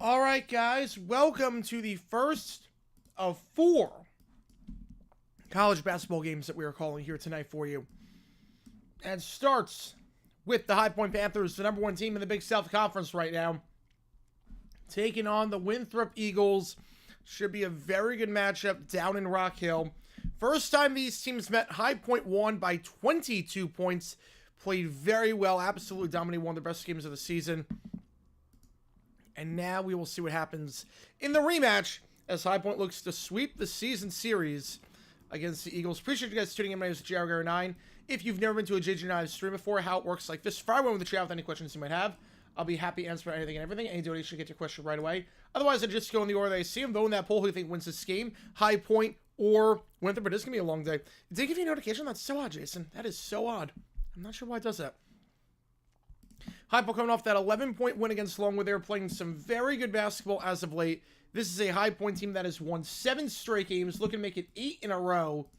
All right, guys, welcome to the first of 4 college basketball games that we are calling here tonight for you. And starts with the High Point Panthers, the #1 team in the Big South Conference right now, taking on the Winthrop Eagles. Should be a very good matchup down in Rock Hill. First time these teams met, High Point won by 22 points. Played very well, absolutely dominated, one of the best games of the season. And now we will see what happens in the rematch as High Point looks to sweep the season series against the Eagles. Appreciate you guys tuning in. My name is cgiulianihpu. If you've never been to a JG9 stream before, how it works like this, fire away with the chat with any questions you might have. I'll be happy to answer anything and everything. Any donation, get your question right away. Otherwise, I just go in the order that I see them. Vote in that poll who you think wins this game, High Point or Winthrop. But it's going to be a long day. Did they give you a notification? That's so odd, Jason. That is so odd. I'm not sure why it does that. High Point coming off that 11-point win against Longwood. They're playing some very good basketball as of late. This is a High Point team that has won 7 straight games, looking to make it 8 in a row,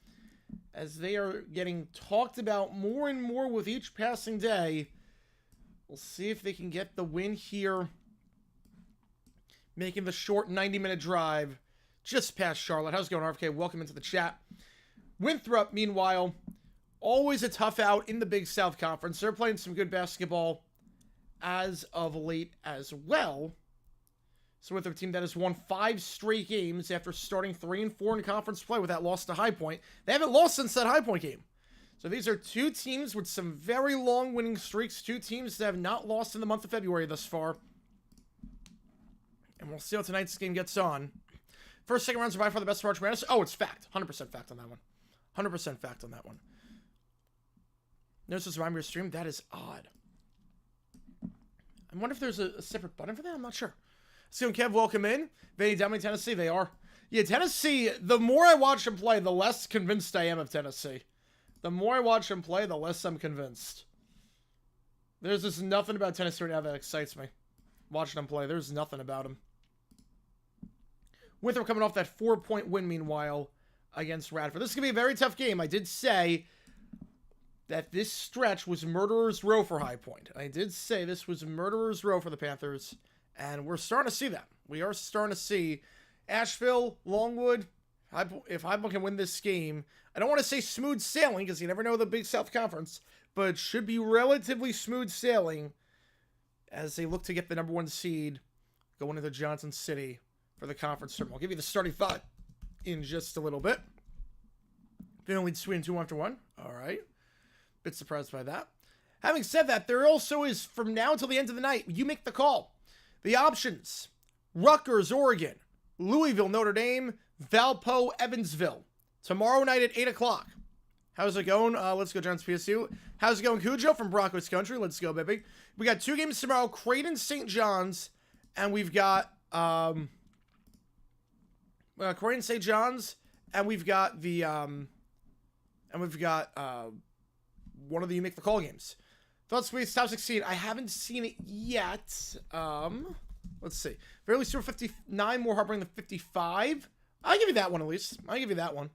as they are getting talked about more and more with each passing day. We'll see if they can get the win here, making the short 90-minute drive just past Charlotte. How's it going, RFK? Welcome into the chat. Winthrop, meanwhile, always a tough out in the Big South Conference. They're playing some good basketball as of late as well. So with a team that has won 5 straight games after starting 3-4 in conference play with that loss to High Point. They haven't lost since that High Point game. So these are 2 teams with some very long winning streaks. 2 teams that have not lost in the month of February thus far. And we'll see how tonight's game gets on. First, second rounds are by far the best March Madness. Oh, it's fact. 100% fact on that one. 100% fact on that one. Notice this reminder stream. That is odd. I wonder if there's a separate button for that. I'm not sure. So Kev, welcome in. Vanny down in Tennessee. They are. Yeah, Tennessee, the more I watch them play, the less convinced I am of Tennessee. The more I watch them play, the less I'm convinced. There's just nothing about Tennessee right now that excites me. Watching them play, there's nothing about them. Winthrop coming off that 4-point win, meanwhile, against Radford. This is going to be a very tough game. I did say that this stretch was murderer's row for High Point. I did say this was murderer's row for the Panthers, and we're starting to see that. We are starting to see Asheville, Longwood. If High Point can win this game, I don't want to say smooth sailing because you never know the Big South Conference, but it should be relatively smooth sailing as they look to get the #1 seed going into Johnson City for the conference tournament. I'll give you the starting thought in just a little bit. They only lead Sweden 2-1. All right. Bit surprised by that. Having said that, there also is, from now until the end of the night, you make the call. The options: Rutgers, Oregon; Louisville, Notre Dame; Valpo, Evansville. Tomorrow night at 8 o'clock. How's it going? Let's go, Giants PSU. How's it going, Cujo from Broncos Country? Let's go, baby. We got 2 games tomorrow: Creighton, St. John's, and we've got Creighton, St. John's, and we've got the one of the You Make the Call games. Thoughts, please. Top 16. I haven't seen it yet. Let's see. Barely Super 59, more heartbreaking than 55. I'll give you that one at least. I'll give you that one.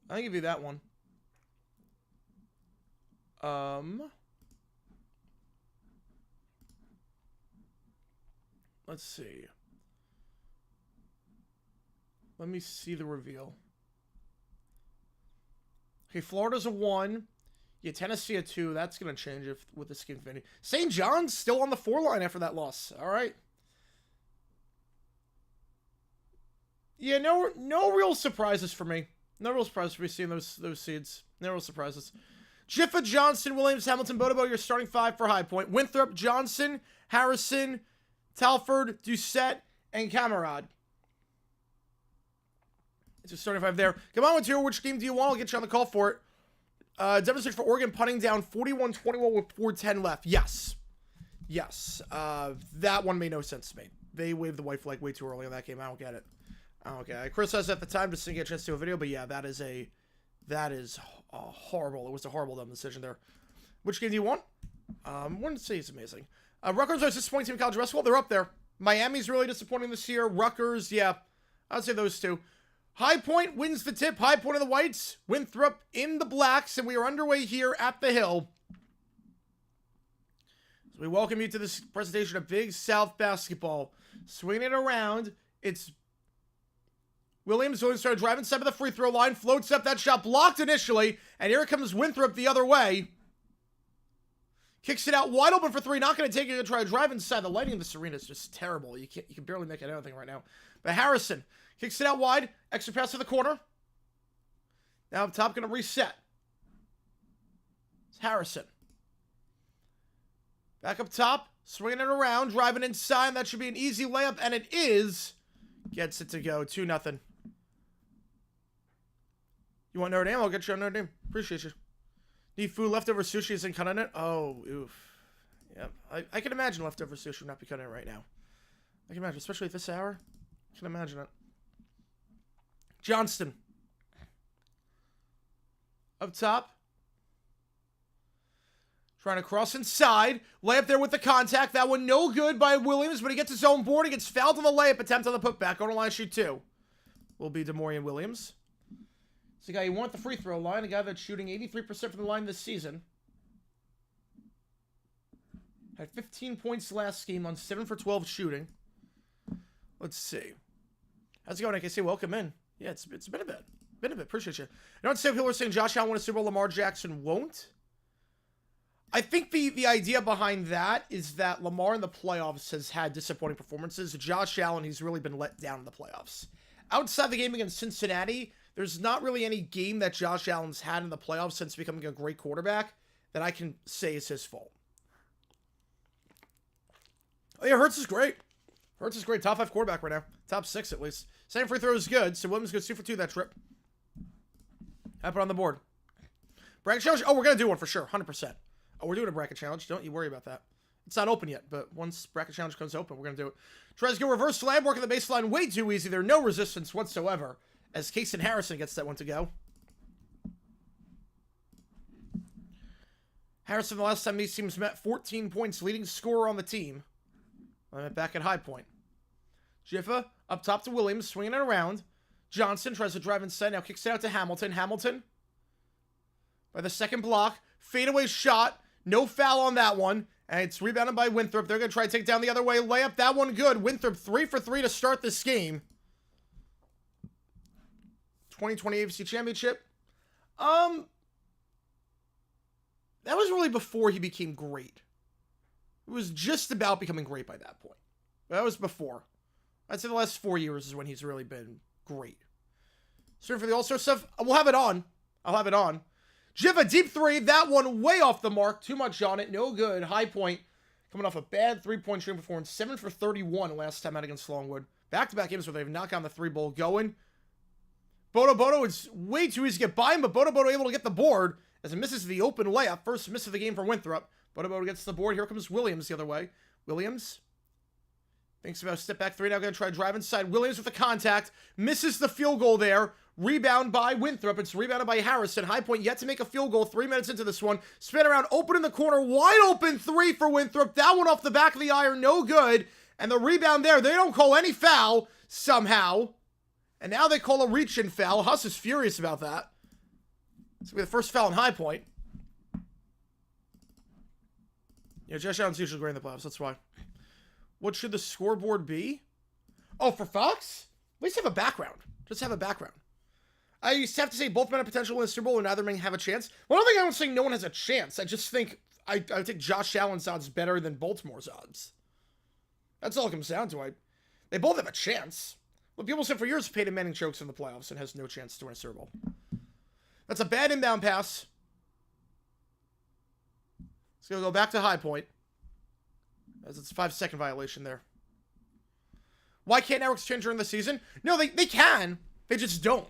I'll give you that one. Let's see. Let me see the reveal. Okay, Florida's a 1. Yeah, Tennessee a 2. That's going to change with this game finish. St. John's still on the 4 line after that loss. All right. Yeah, no real surprises for me. No real surprises for me seeing those seeds. No real surprises. Jiffa, Johnson, Williams, Hamilton, Bodobo, your starting 5 for High Point. Winthrop, Johnson, Harrison, Talford, Doucette, and Camarade. It's a starting 5 there. Come on, Material. Which game do you want? I'll get you on the call for it. Demonstration for Oregon punting down 41-21 with 4:10 left. Yes. Yes. That one made no sense to me. They waved the white flag way too early in that game. I don't get it. I criticized at the time just to get a chance to do a video, but yeah, that is horrible. It was a horrible dumb decision there. Which game do you want? I wouldn't say it's amazing. Rutgers is disappointing team in college basketball. They're up there. Miami's really disappointing this year. Rutgers, yeah. I'd say those 2. High Point wins the tip. High Point of the Whites. Winthrop in the Blacks. And we are underway here at the Hill. So We welcome you to this presentation of Big South basketball. Swinging it around, it's Williams going to start driving side of the free throw line, floats up, that shot blocked initially, and here comes Winthrop the other way. Kicks it out wide open for three, not going to take it, going to try to drive inside. The lighting in this arena is just terrible. You can barely make out anything right now. But Harrison kicks it out wide, extra pass to the corner. Now up top, going to reset. It's Harrison. Back up top, swinging it around, driving inside. That should be an easy layup, and it is. Gets it to go, 2-0. You want Notre Dame? I'll get you on Notre Dame. Appreciate you. Need food, leftover sushi isn't cutting it? Oh, oof. Yep. I can imagine leftover sushi would not be cutting it right now. I can imagine, especially at this hour. I can imagine it. Johnston. Up top. Trying to cross inside. Layup there with the contact. That one no good by Williams, but he gets his own board. He gets fouled on the layup attempt on the putback. On the line, shoot two. Will be Demorian Williams. It's the guy you want the free throw line. A guy that's shooting 83% from the line this season. Had 15 points last game on 7 for 12 shooting. Let's see. How's it going, AKC? Welcome in. Yeah, it's been a bit. Appreciate you. I don't say people are saying Josh Allen won a Super Bowl, Lamar Jackson won't. I think the idea behind that is that Lamar in the playoffs has had disappointing performances. Josh Allen, he's really been let down in the playoffs. Outside the game against Cincinnati, there's not really any game that Josh Allen's had in the playoffs since becoming a great quarterback that I can say is his fault. Oh yeah, Hurts is great. Hurts is great. Top 5 quarterback right now. Top 6 at least. Same free throw is good, so Williams goes 2 for 2 that trip. Have it on the board. Bracket challenge? Oh, we're going to do one for sure. 100%. Oh, we're doing a bracket challenge. Don't you worry about that. It's not open yet, but once bracket challenge comes open, we're going to do it. Tries to go reverse slam, working the baseline way too easy. There's no resistance whatsoever as Casey Harrison gets that one to go. Harrison, the last time these teams met, 14 points, leading scorer on the team. Back at High Point. Jiffa up top to Williams, swinging it around. Johnson tries to drive inside, now kicks it out to Hamilton. Hamilton by the second block. Fadeaway shot. No foul on that one. And it's rebounded by Winthrop. They're going to try to take down the other way. Layup, that one good. Winthrop 3 for 3 to start this game. 2020 AFC Championship. That was really before he became great. It was just about becoming great by that point. That was before. I'd say the last 4 years is when he's really been great. So for the All-Star stuff, we'll have it on. I'll have it on. Jiva, deep 3. That one way off the mark. Too much on it. No good. High Point coming off a bad 3-point shooting performance. 7 for 31 last time out against Longwood. Back-to-back games where they've knocked on the 3-ball going. Bodo, it's way too easy to get by him, but Bodo able to get the board as it misses the open layup. First miss of the game for Winthrop. Bodo gets the board. Here comes Williams the other way. Williams thinks about a step back 3. Now going to try to drive inside. Williams with the contact. Misses the field goal there. Rebound by Winthrop. It's rebounded by Harrison. High Point yet to make a field goal. 3 minutes into this one. Spin around. Open in the corner. Wide open 3 for Winthrop. That one off the back of the iron. No good. And the rebound there. They don't call any foul somehow. And now they call a reach-in foul. Huss is furious about that. It's going to be the first foul in High Point. Yeah, Josh Allen's usually great in the playoffs. That's why. What should the scoreboard be? Oh, for Fox? At least have a background. Just have a background. I used to have to say both men have potential to win the Super Bowl and neither men have a chance. Well, I don't think I'm saying no one has a chance. I just think I think Josh Allen's odds better than Baltimore's odds. That's all it comes down to. They both have a chance. Well, people said for years Peyton Manning chokes in the playoffs and has no chance to win a Super Bowl. That's a bad inbound pass. It's going to go back to High Point. As it's a 5-second violation there. Why can't networks change during the season? No, they can. They just don't.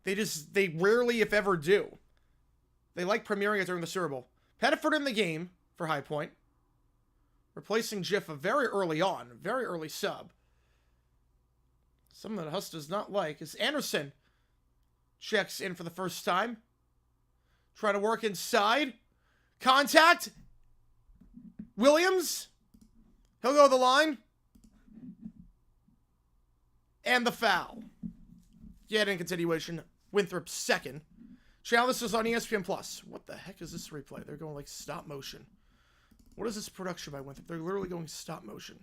They rarely, if ever, do. They like premiering it during the Super Bowl. Pettiford in the game for High Point. Replacing Jiffa very early on. Very early sub. Something that Huss does not like is Anderson. Checks in for the first time. Trying to work inside. Contact. Williams. He'll go to the line. And the foul. Yet in continuation. Winthrop's second. Channel, this is on ESPN+. What the heck is this replay? They're going like stop motion. What is this production by Winthrop? They're literally going stop motion.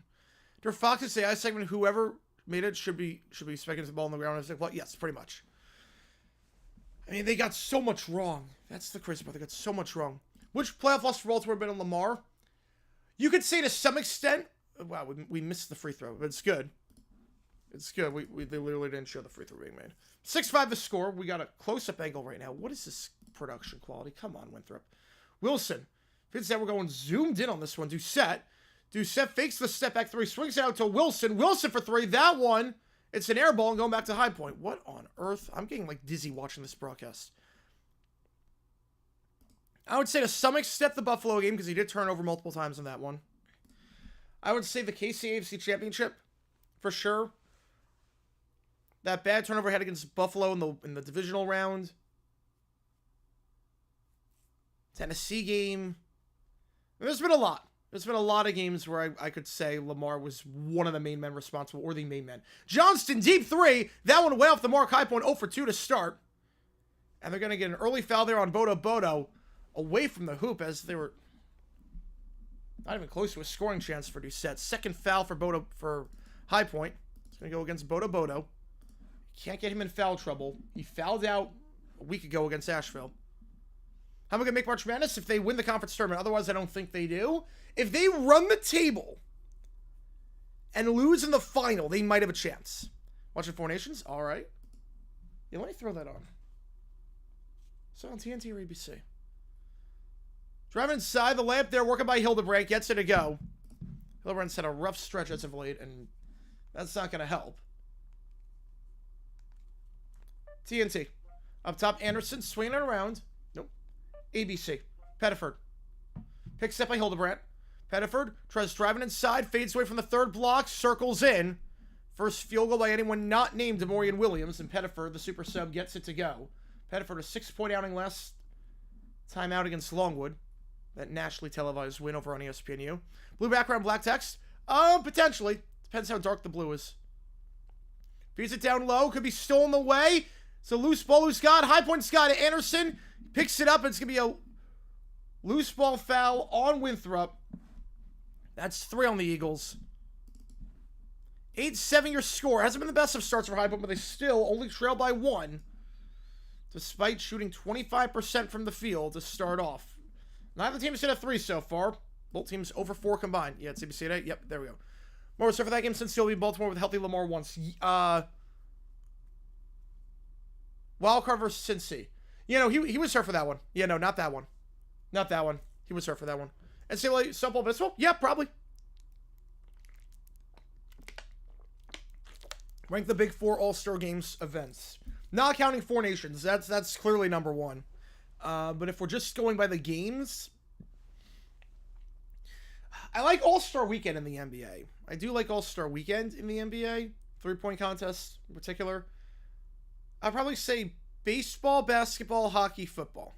Their Fox's AI segment, whoever made it should be expecting the ball on the ground. I was like, well, yes, pretty much. I mean, they got so much wrong. That's the crazy part. They got so much wrong. Which playoff loss for Baltimore have been on Lamar? You could say to some extent, wow, we missed the free throw, but it's good. It's good. They literally didn't show the free throw being made. 6-5 the score. We got a close-up angle right now. What is this production quality? Come on, Winthrop. Wilson. Fits that we're going zoomed in on this one. Doucette fakes the step back three. Swings it out to Wilson. Wilson for three. That one, it's an air ball and going back to High Point. What on earth? I'm getting like dizzy watching this broadcast. I would say to some extent the Buffalo game because he did turn over multiple times in that one. I would say the KC AFC Championship for sure. That bad turnover had against Buffalo in the divisional round. Tennessee game. There's been a lot. There's been a lot of games where I could say Lamar was one of the main men responsible, or the main men. Johnston, deep three. That one way off the mark. High Point 0 for 2 to start. And they're going to get an early foul there on Bodo away from the hoop as they were not even close to a scoring chance for Doucette. Second foul for High Point. It's going to go against Bodo. Can't get him in foul trouble. He fouled out a week ago against Asheville. How am I going to make March Madness? If they win the conference tournament. Otherwise, I don't think they do. If they run the table and lose in the final, they might have a chance. Watching Four Nations? All right. Yeah, let me throw that on. So on TNT or ABC. Driving inside the lamp there, working by Hildebrand. Gets it to go. Hildebrand's had a rough stretch as of late, and that's not going to help. TNT. Up top, Anderson swinging it around. Nope. ABC. Pettiford. Picks up by Hildebrand. Pettiford tries driving inside, fades away from the third block, circles in. First field goal by anyone not named Demorian Williams, and Pettiford, the super sub, gets it to go. Pettiford, a 6-point outing last time out against Longwood. That nationally televised win over on ESPNU. Blue background, black text? Potentially. Depends how dark the blue is. Feeds it down low, could be stolen away. It's a loose ball, loose got. High Point's got it. Anderson picks it up. It's going to be a loose ball foul on Winthrop. That's 3 on the Eagles. 8-7 your score. Hasn't been the best of starts for High Point, but they still only trail by 1. Despite shooting 25% from the field to start off. Neither team's hit a 3 so far. Both teams over 4 combined. Yeah, it's ABC today. Yep, there we go. More for that game since he'll be Baltimore with healthy Lamar once. Wildcard versus Cincy. You know, he was hurt for that one. Yeah, no, not that one. Not that one. He was hurt for that one. And say, like, Supple Biswell? Yeah, probably. Rank the Big 4 All-Star Games events. Not counting Four Nations. That's clearly number 1. But if we're just going by the games, I like All-Star Weekend in the NBA. I do like All-Star Weekend in the NBA. 3-point contest in particular. I'd probably say baseball, basketball, hockey, football.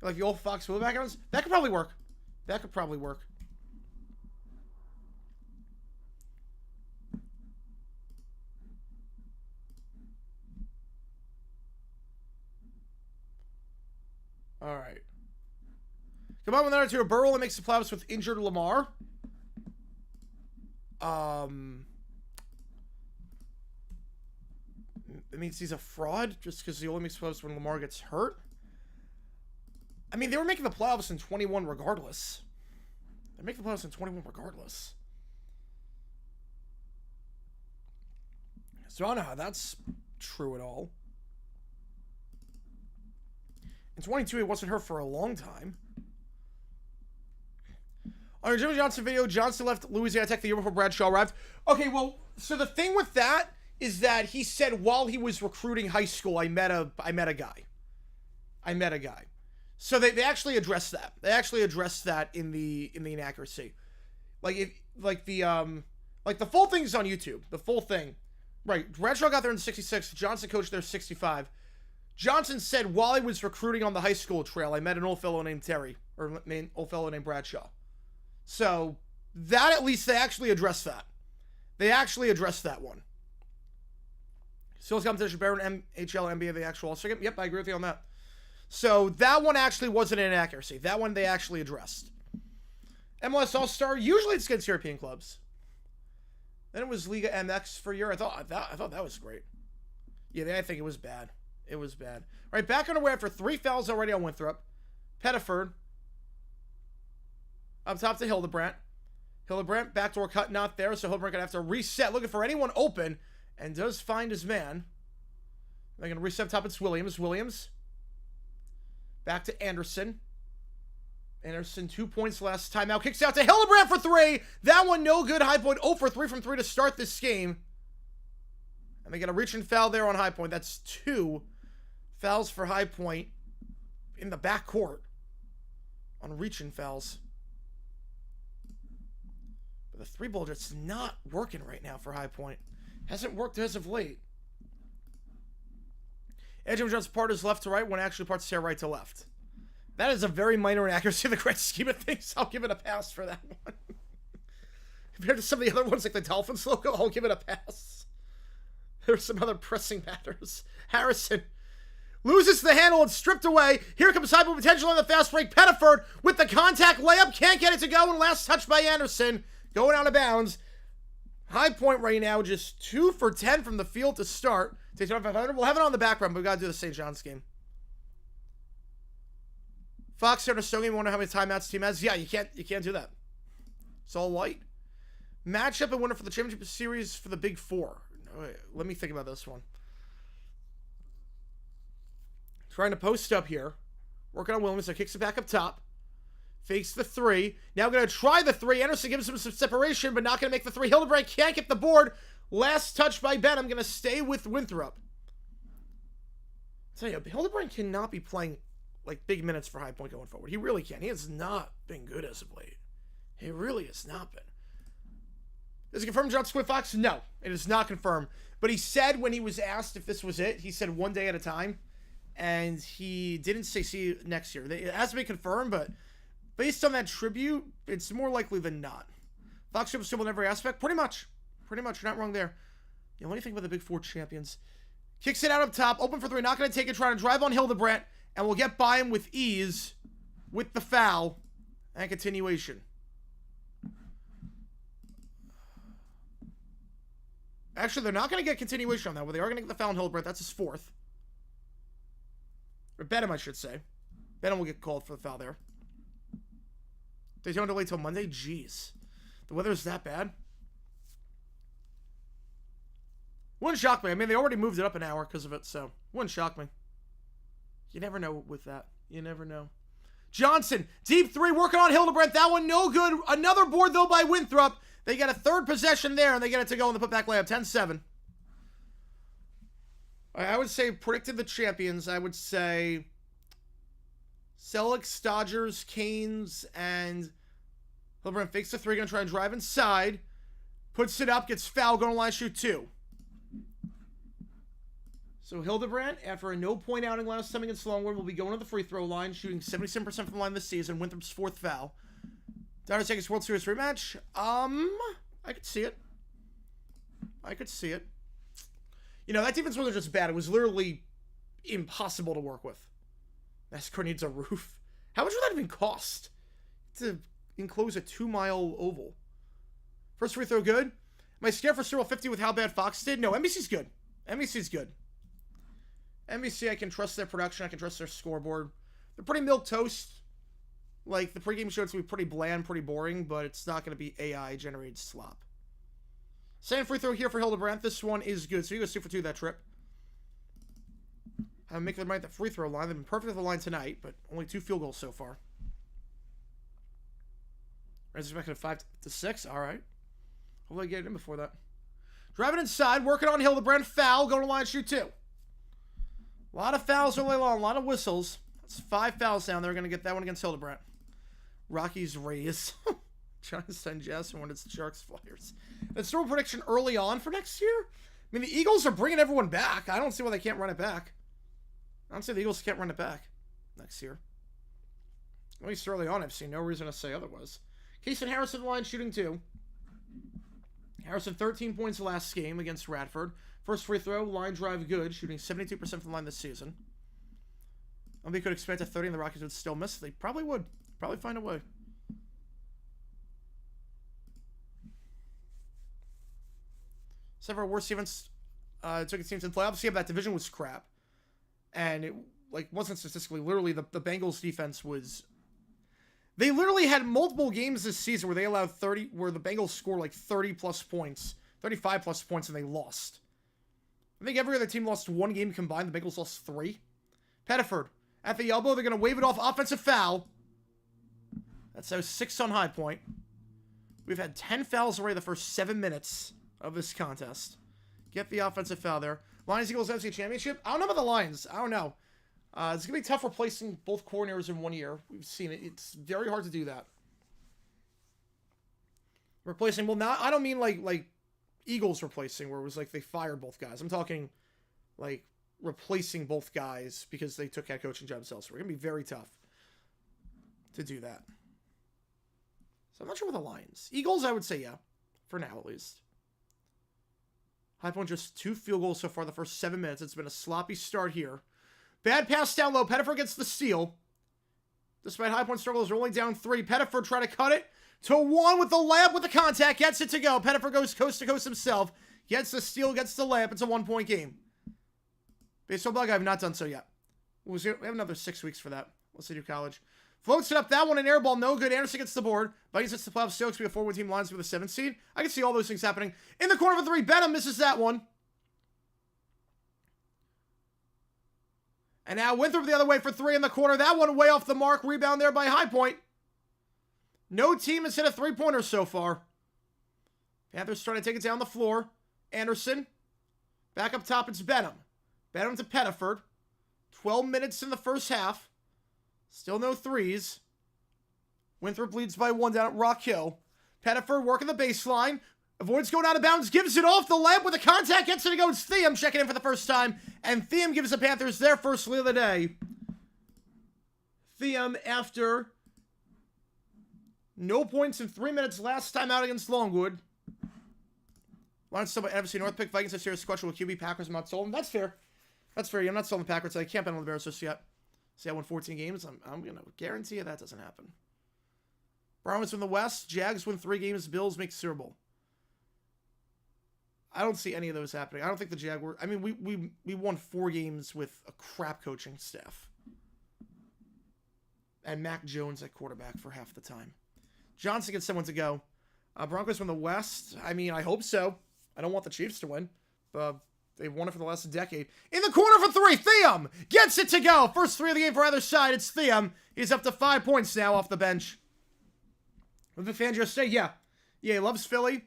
Like the old Fox Blue backgrounds. That could probably work. That could probably work. All right. Come on with another to a Burrow that makes the playoffs with injured Lamar. It means he's a fraud just because he only makes playoffs when Lamar gets hurt. I mean, they were making the playoffs in 21 regardless. They make the playoffs in 21 regardless. So I don't know how that's true at all. In 22, he wasn't hurt for a long time. On your Jimmy Johnson video, Johnson left Louisiana Tech the year before Bradshaw arrived. Okay, well, so the thing with that is that he said while he was recruiting high school, I met a guy. So they actually addressed that. They actually addressed that in the inaccuracy. The full thing's on YouTube. The full thing. Right. Bradshaw got there in 66. Johnson coached there 65. Johnson said while he was recruiting on the high school trail, I met an old fellow named Terry, or an old fellow named Bradshaw. So that at least they actually addressed that. They actually addressed that one. Skills competition, Baron, NHL, NBA, the actual All-Star game. Yep, I agree with you on that. So that one actually wasn't an inaccuracy. That one they actually addressed. MLS All-Star, usually it's against European clubs. Then it was Liga MX for a year. I thought that was great. Yeah, I think it was bad. It was bad. All right, back on the way after 3 fouls already on Winthrop. Pettiford. Up top to Hildebrandt. Hildebrandt, backdoor cut not there, so Hildebrandt going to have to reset, looking for anyone open, and does find his man. They're going to reset up top, it's Williams. Williams. Back to Anderson. Anderson, 2 points last time out. Kicks out to Hildebrandt for 3. That one no good. High Point 0 for 3 from 3 to start this game. And they get a reach and foul there on High Point. That's 2 fouls for High Point in the backcourt on reach and fouls. But the 3-ball just not working right now for High Point. Hasn't worked as of late. Edge jumps part is left to right when actually parts tear right to left. That is a very minor inaccuracy in the grand scheme of things. I'll give it a pass for that one. Compared to some of the other ones like the Dolphins logo, I'll give it a pass. There's some other pressing matters. Harrison loses the handle and stripped away. Here comes High Point potential on the fast break. Pettiford with the contact layup. Can't get it to go. And last touch by Anderson. Going out of bounds. High Point right now just 2 for 10 from the field to start. We'll have it on the background, but we've got to do the St. John's game. Fox here to Stone game. Wonder how many timeouts team has. Yeah, you can't do that. It's all white. Matchup and winner for the championship series for the Big Four. Wait, let me think about this one. Trying to post up here. Working on Williams. So kicks it back up top. Fakes the 3. Now going to try the 3. Anderson gives him some separation, but not going to make the 3. Hildebrandt can't get the board. Last touch by Ben. I'm going to stay with Winthrop. I'll tell you, Hildebrandt cannot be playing like big minutes for High Point going forward. He really can't. He has not been good as of late. He really has not been. Is it confirmed John Squid Fox? No, it is not confirmed. But he said when he was asked if this was it, he said 1 day at a time. And he didn't say see you next year. It has to be confirmed, but based on that tribute, it's more likely than not. Fox was still in every aspect. Pretty much. You're not wrong there. You know, what do you think about the Big Four champions? Kicks it out up top. Open for 3. Not going to take it. Trying to drive on Hildebrandt. And we'll get by him with ease with the foul and continuation. Actually, they're not going to get continuation on that, but they are going to get the foul on Hildebrandt. That's his 4th. Or Benham, I should say. Benham will get called for the foul there. They don't delay till Monday? Jeez. The weather is that bad? Wouldn't shock me. I mean, they already moved it up an hour because of it, so wouldn't shock me. You never know with that. You never know. Johnson, deep 3, working on Hildebrandt. That one no good. Another board, though, by Winthrop. They get a 3rd possession there, and they get it to go in the putback layup. 10-7. I would say predicted the champions. I would say Selleck, Dodgers, Canes, and Hildebrandt fakes the 3. Going to try and drive inside. Puts it up, gets fouled, going to line shoot 2. So Hildebrandt, after a no-point outing last time against Longwood, will be going to the free throw line, shooting 77% from the line this season. Winthrop's 4th foul. Dodgers take his World Series rematch. I could see it. You know, that defense wasn't just bad. It was literally impossible to work with. That score needs a roof. How much would that even cost to enclose a 2-mile oval? First free throw good. Am I scared for Cyril 50 with how bad Fox did? No, NBC's good. NBC, I can trust their production. I can trust their scoreboard. They're pretty milquetoast. Like, the pregame show, it's going to be pretty bland, pretty boring, but it's not going to be AI-generated slop. Second free throw here for Hildebrandt. This one is good. So he goes 2 for 2 that trip. I'm making them right at the free throw line. They've been perfect at the line tonight, but only 2 field goals so far. Reds back at 5-6. All right. Hopefully I get it in before that. Driving inside, working on Hildebrandt. Foul, going to line shoot 2. A lot of fouls all the way long, a lot of whistles. That's 5 fouls down. They're going to get that one against Hildebrandt. Rockies, Rays. Johnson, Jazz, Hornets, Sharks, Flyers. That's still a prediction early on for next year. I mean, the Eagles are bringing everyone back. I don't see why they can't run it back. I don't see the Eagles can't run it back next year. At least early on, I've seen no reason to say otherwise. Case and Harrison line shooting 2. Harrison 13 points last game against Radford. First free throw, line drive good, shooting 72% from the line this season. Nobody could expect a 30 and the Rockies would still miss. They probably would. Probably find a way. Several worst defense took its teams in playoffs. Yeah, that division was crap. And it wasn't statistically. Literally, the Bengals defense was... They literally had multiple games this season where they allowed 30... Where the Bengals scored like 30-plus points. 35-plus points, and they lost. I think every other team lost one game combined. The Bengals lost 3. Pettiford at the elbow. They're going to wave it off. Offensive foul. That's now 6 on High Point. We've had 10 fouls already the first 7 minutes of this contest. Get the offensive foul there. Lions Eagles NFC Championship. I don't know about the Lions. I don't know. It's going to be tough replacing both coordinators in 1 year. We've seen it. It's very hard to do that. Replacing, well, now I don't mean like Eagles replacing, where it was like they fired both guys. I'm talking like replacing both guys because they took head coaching jobs elsewhere. It's going to be very tough to do that. So I'm not sure with the Lions. Eagles, I would say yeah. For now, at least. High Point just 2 field goals so far the first 7 minutes. It's been a sloppy start here. Bad pass down low. Pettiford gets the steal. Despite High Point struggles, they're only down 3. Pettiford trying to cut it to 1 with the layup with the contact. Gets it to go. Pettiford goes coast to coast himself. Gets the steal, gets the layup. It's a 1-point game. Baseball bug, I have not done so yet. We have another 6 weeks for that. Let's see, do college. Floats it up. That one, an air ball. No good. Anderson gets the board. Vikings gets the playoffs. Stokes be a 4-win team. Lions with a 7th seed. I can see all those things happening. In the corner for 3. Benham misses that one. And now Winthrop the other way for 3 in the corner. That one way off the mark. Rebound there by High Point. No team has hit a 3-pointer so far. Panthers trying to take it down the floor. Anderson. Back up top, it's Benham. Benham to Pettiford. 12 minutes in the first half. Still no threes. Winthrop leads by 1 down at Rock Hill. Pettiford working the baseline. Avoids going out of bounds. Gives it off the layup with the contact. Gets it to go. It's Thiam checking in for the first time. And Thiam gives the Panthers their first lead of the day. Thiam after no points in 3 minutes last time out against Longwood. Lions still by NFC North pick. Vikings have serious question with QB. Packers. I'm not sold. And that's fair. That's fair. I'm not selling the Packers. I can't bet on the Bears just yet. See, I won 14 games. I'm going to guarantee you that doesn't happen. Browns from the West. Jags win 3 games. Bills make Super Bowl. I don't see any of those happening. I don't think the Jaguars... I mean, we won 4 games with a crap coaching staff. And Mac Jones at quarterback for half the time. Johnson gets someone to go. Broncos from the West. I mean, I hope so. I don't want the Chiefs to win. They've won it for the last decade. In the corner for 3. Thiam gets it to go. First 3 of the game for either side. It's Thiam. He's up to 5 points now off the bench. What did Fangio say? Yeah. Yeah, he loves Philly.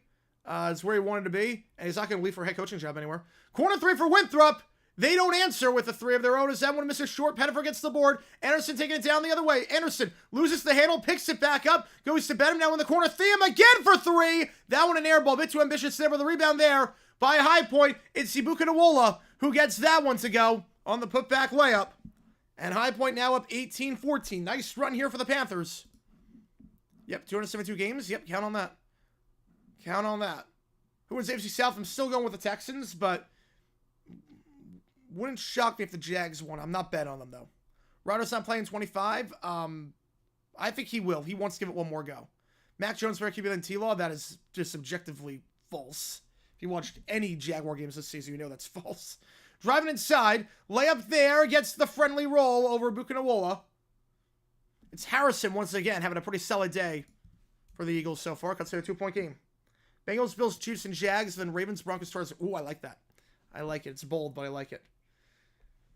It's where he wanted to be. And he's not going to leave for a head coaching job anywhere. Corner 3 for Winthrop. They don't answer with the 3 of their own. As that one misses short. Pettiford gets the board. Anderson taking it down the other way. Anderson loses the handle. Picks it back up. Goes to Benham now in the corner. Thiam again for 3. That one an air ball. A bit too ambitious there, but the rebound there by High Point. It's Ibuka who gets that one to go on the putback layup. And High Point now up 18-14. Nice run here for the Panthers. Yep, 272 games. Yep, count on that. Count on that. Who wins AFC South? I'm still going with the Texans, but wouldn't shock me if the Jags won. I'm not betting on them, though. Ryder's not playing 25. I think he will. He wants to give it one more go. Mac Jones for QB than T-Law. That is just objectively false. If you watched any Jaguar games this season, you know that's false. Driving inside. Layup there. Gets the friendly roll over Buchanan. It's Harrison once again having a pretty solid day for the Eagles so far. Consider a 2-point game. Bengals, Bills, Chiefs, and Jags. Then Ravens, Broncos, Stars. Ooh, I like that. I like it. It's bold, but I like it.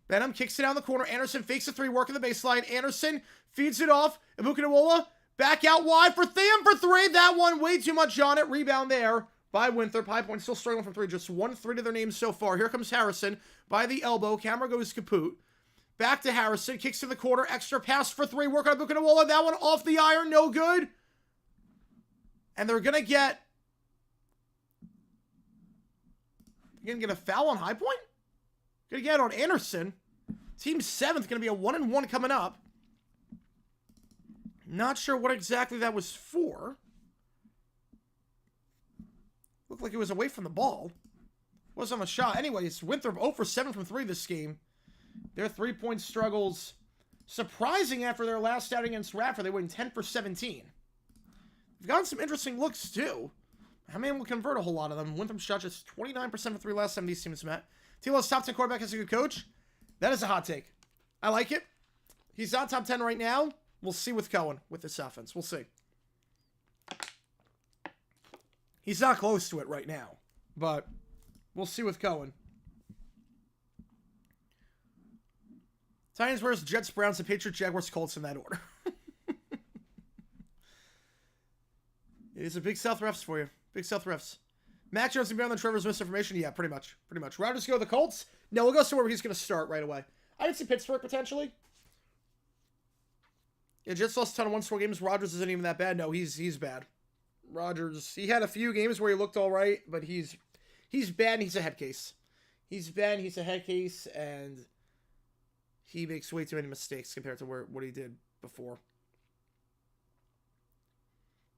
Benham kicks it down the corner. Anderson fakes a 3, working the baseline. Anderson feeds it off. Ibuka back out wide for Thiam for 3. That one way too much on it. Rebound there by Winthrop. High Point still struggling from 3. Just 1-3 to their names so far. Here comes Harrison by the elbow. Camera goes kaput. Back to Harrison. Kicks to the corner. Extra pass for 3. Work on Ibuka. That one off the iron. No good. And they're going to get... You're going to get a foul on High Point? Going to get on Anderson. Team 7th going to be a 1-1 coming up. Not sure what exactly that was for. Looked like it was away from the ball. Was on the shot. Anyways, Winthrop 0 for 7 from 3 this game. Their 3-point struggles surprising after their last outing against Radford. They went 10 for 17. They've gotten some interesting looks too. How many will convert a whole lot of them? Winthrop shot just 29% for 3 last time these teams met. T-Low's top 10 quarterback is a good coach. That is a hot take. I like it. He's not top 10 right now. We'll see with Cohen with this offense. We'll see. He's not close to it right now, but we'll see with Cohen. Titans versus Jets, Browns, and Patriots, Jaguars, Colts in that order. It's a Big South refs for you. Big South refs. Mac Jones and Beyond the Trevor's misinformation? Yeah, pretty much. Pretty much. Rodgers go to the Colts? No, we'll go somewhere where he's going to start right away. I would see Pittsburgh potentially. Yeah, Jets lost a ton of one-score games. Rodgers isn't even that bad. No, he's bad. Rodgers, he had a few games where he looked all right, but he's bad and he's a head case. He's bad and he's a head case, and he makes way too many mistakes compared to what he did before.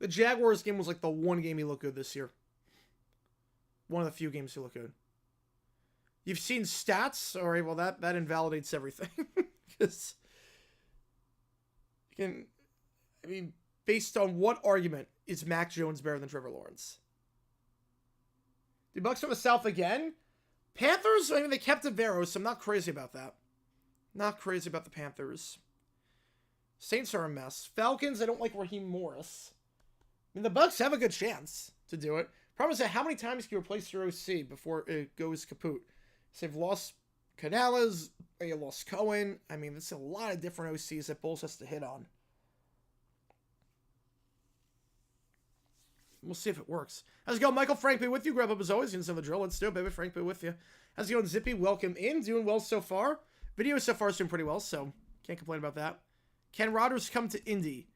The Jaguars game was like the one game he looked good this year. One of the few games he looked good. You've seen stats? All right, well, that invalidates everything. Because, based on what argument is Mac Jones better than Trevor Lawrence? The Bucs from the South again? Panthers, they kept Avero, so I'm not crazy about that. Not crazy about the Panthers. Saints are a mess. Falcons, I don't like Raheem Morris. The Bucs have a good chance to do it. Problem is that how many times can you replace your OC before it goes kaput? So they've lost Canales, they lost Cohen. There's a lot of different OCs that Bulls has to hit on. We'll see if it works. How's it going, Michael? Frank, be with you. Grab up as always. You know the drill. Let's do it, baby. Frank, be with you. How's it going, Zippy? Welcome in. Doing well so far. Video so far is doing pretty well, so can't complain about that. Can Rodgers come to Indy?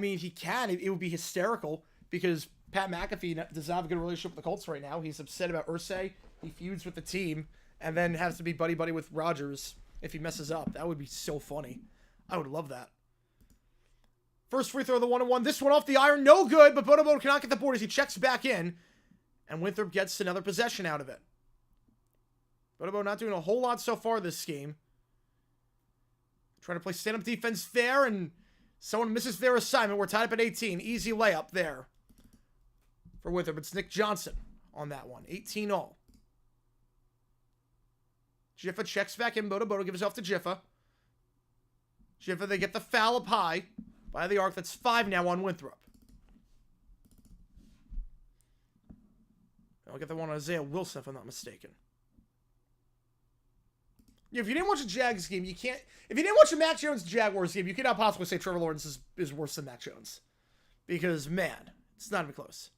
He can. It would be hysterical because Pat McAfee does not have a good relationship with the Colts right now. He's upset about Irsay. He feuds with the team and then has to be buddy-buddy with Rodgers if he messes up. That would be so funny. I would love that. First free throw of the 1-1. This one off the iron. No good, but Bonobo cannot get the board as he checks back in. And Winthrop gets another possession out of it. Bonobo not doing a whole lot so far this game. Trying to play stand-up defense there, and someone misses their assignment. We're tied up at 18. Easy layup there for Winthrop. It's Nick Johnson on that one. 18 all. Jiffa checks back in. Bodo gives off to Jiffa. Jiffa, they get the foul up high by the arc. That's 5 now on Winthrop. I'll get the one on Isaiah Wilson if I'm not mistaken. If you didn't watch a Jags game, you can't... If you didn't watch a Mac Jones Jaguars game, you cannot possibly say Trevor Lawrence is worse than Mac Jones. Because, man, it's not even close.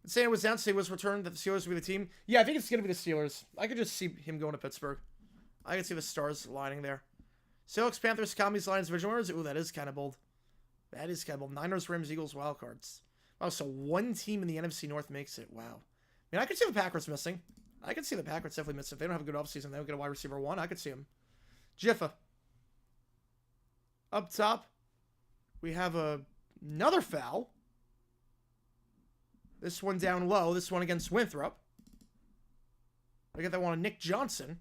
But saying it was down, say it was returned, that the Steelers would be the team. Yeah, I think it's going to be the Steelers. I could just see him going to Pittsburgh. I could see the stars lining there. Seahawks, Panthers, Commies, Lions, Division winners. Ooh, that is kind of bold. That is kind of bold. Niners, Rams, Eagles, wildcards. Wow, so one team in the NFC North makes it. Wow. I could see the Packers missing. I could see the Packers definitely missing. If they don't have a good offseason, they don't get a wide receiver 1. I could see them. Jiffa. Up top, we have another foul. This one down low. This one against Winthrop. I get that one on Nick Johnson.